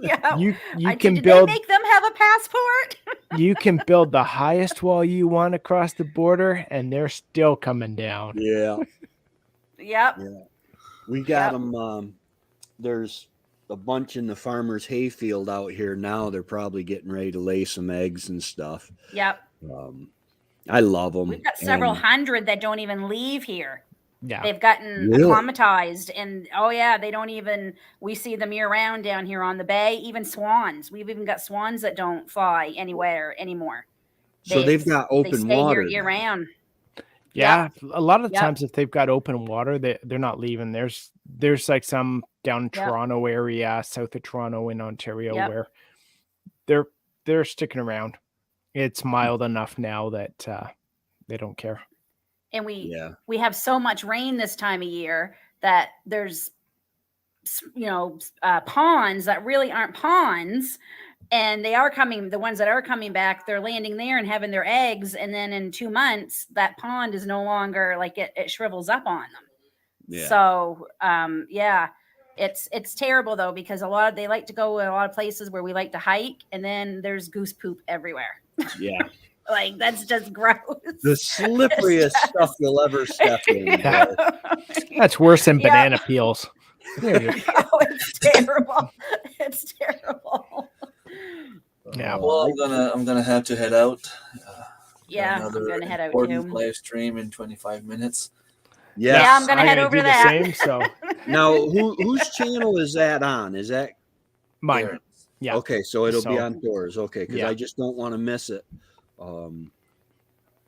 Yeah. You I can did build they make them have a passport? you can build the highest wall you want across the border and they're still coming down. Yeah, Yep. yeah. We got Yep. them. There's a bunch in the farmer's hayfield out here now. They're probably getting ready to lay some eggs and stuff. Yep. I love them. We've got several hundred that don't even leave here. Yeah. They've gotten Really? acclimatized, and oh yeah, they don't even. We see them year round down here on the bay. Even swans. We've even got swans that don't fly anywhere anymore. So they've got They open stay water here year now. round. Yeah, a lot of Yep. times if they've got open water, they're not leaving. There's like some down in Yep. Toronto area, south of Toronto in Ontario, Yep. where they're sticking around. It's mild enough now that they don't care. And we Yeah. have so much rain this time of year that there's ponds that really aren't ponds, and they are coming. The ones that are coming back, they're landing there and having their eggs, and then in 2 months, that pond is no longer like it shrivels up on them. Yeah. So yeah, it's terrible though, because they like to go to a lot of places where we like to hike, and then there's goose poop everywhere. Yeah. Like that's just gross. The slipperiest stuff you'll ever step in. Yeah. That's worse than Yeah. banana peels. There you go. Oh, it's terrible. It's terrible. Yeah. Well, I'm gonna have to head out. Yeah, I'm Another gonna head out important too. live stream in 25 minutes. Yes. Yeah, I'm gonna head over do to the that. same. So Now, whose channel is that on? Is that mine. Aaron. Yeah. okay? So it'll be So- on Thor's. Okay, because Yeah. I just don't want to miss it.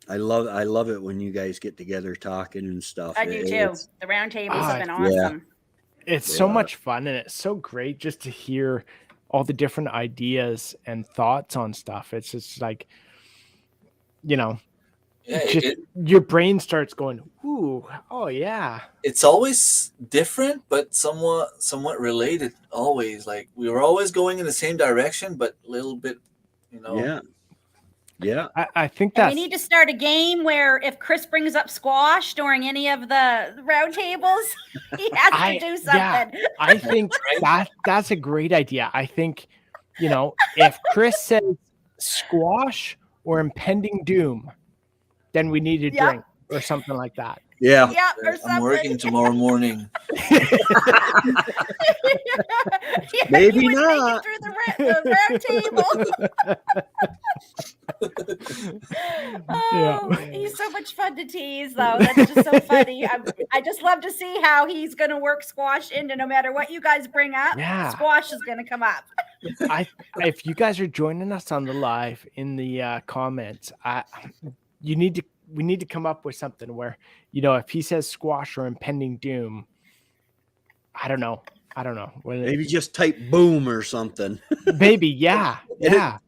I love it when you guys get together talking and stuff. I do too. It's- The round tables have been yeah. awesome. It's so Yeah. much fun and it's so great just to hear all the different ideas and thoughts on stuff. It's just like, Yeah, just your brain starts going, ooh, oh yeah. it's always different, but somewhat related. Always, like we were always going in the same direction, but a little bit, Yeah. Yeah. I think And that's we need to start a game where if Chris brings up squash during any of the round tables, he has to do something. I think that's a great idea. I think, if Chris says squash or impending doom, then we need a Yep. drink or something like that. Yeah. Yeah, or something. I'm working tomorrow morning. Yeah, Maybe he was making not. through the round table. Oh, he's so much fun to tease, though. That's just so funny. I just love to see how he's going to work squash into no matter what you guys bring up. Yeah. Squash is going to come up. If you guys are joining us on the live in the comments, we need to come up with something where, if he says squash or impending doom, I don't know. Maybe just type boom or something. Maybe, yeah.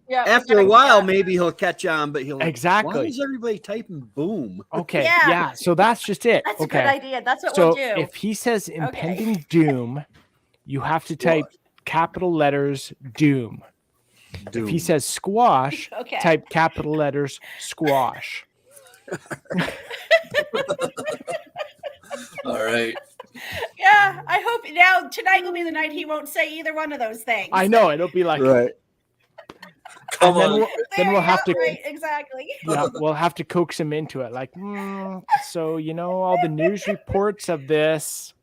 Yeah, After a while, maybe he'll catch on, but he'll Exactly. Why is everybody typing boom? Okay. Yeah. Yeah. So that's just it. That's a okay. good idea. That's what So we'll do. if he says impending doom, you have to type capital letters doom. If he says squash, Okay. type capital letters squash. All right. Yeah, I hope now tonight will be the night he won't say either one of those things. I know it'll be like Right. Come and then on. then we'll have to right, exactly. yeah, we'll have to coax him into it. Like, so all the news reports of this.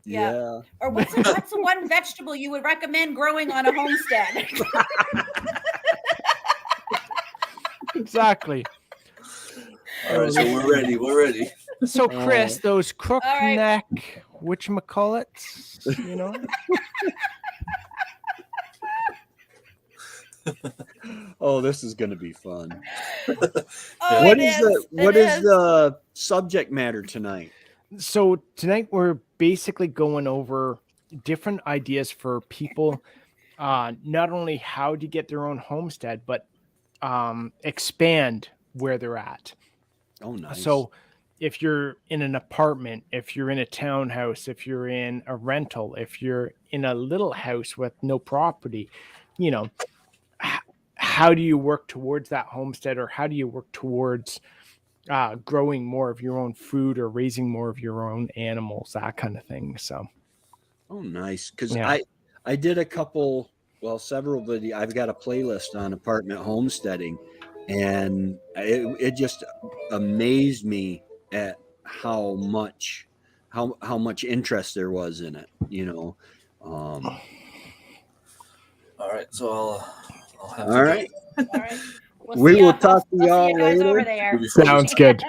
Yeah. Or what's the one vegetable you would recommend growing on a homestead? Exactly. All right, so we're ready. We're ready. So Chris, those crook All right. neck whatchamacallits, Oh, this is going to be fun. Oh, What it is is. what It is the subject matter tonight? So tonight we're basically going over different ideas for people, not only how to get their own homestead, but expand where they're at. Oh, nice. So if you're in an apartment, if you're in a townhouse, if you're in a rental, if you're in a little house with no property, how do you work towards that homestead, or how do you work towards growing more of your own food or raising more of your own animals, that kind of thing. So, oh, nice. Because Yeah. I did several videos. I've got a playlist on apartment homesteading, and it just amazed me at how much interest there was in it. All right, so I'll have All right. All right. We will talk to I'll y'all see you guys later. over there. sounds good.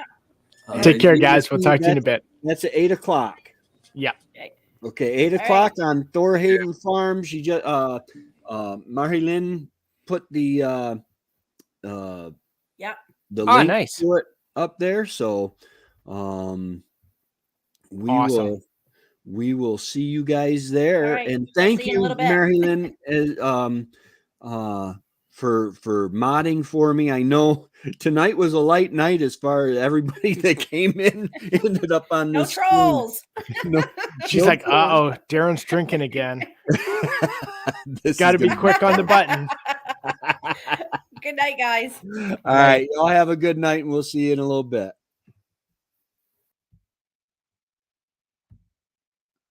All Take right. care, guys. We'll talk to you in a bit. That's at 8:00. Yeah. Okay, 8:00 on Thorhaven Farms. You just Marilyn put the Yep. the Oh, link nice. to it up there. So we Awesome. will see you guys there. All right. And thank See you in a you, little bit. Marilyn, for modding for me. I know tonight was a light night as far as everybody that came in ended up on No this screen. trolls. No, She's no like, trolls. Darren's drinking again. This Got to is be gonna- quick on the button. Good night, guys. All right, y'all have a good night, and we'll see you in a little bit.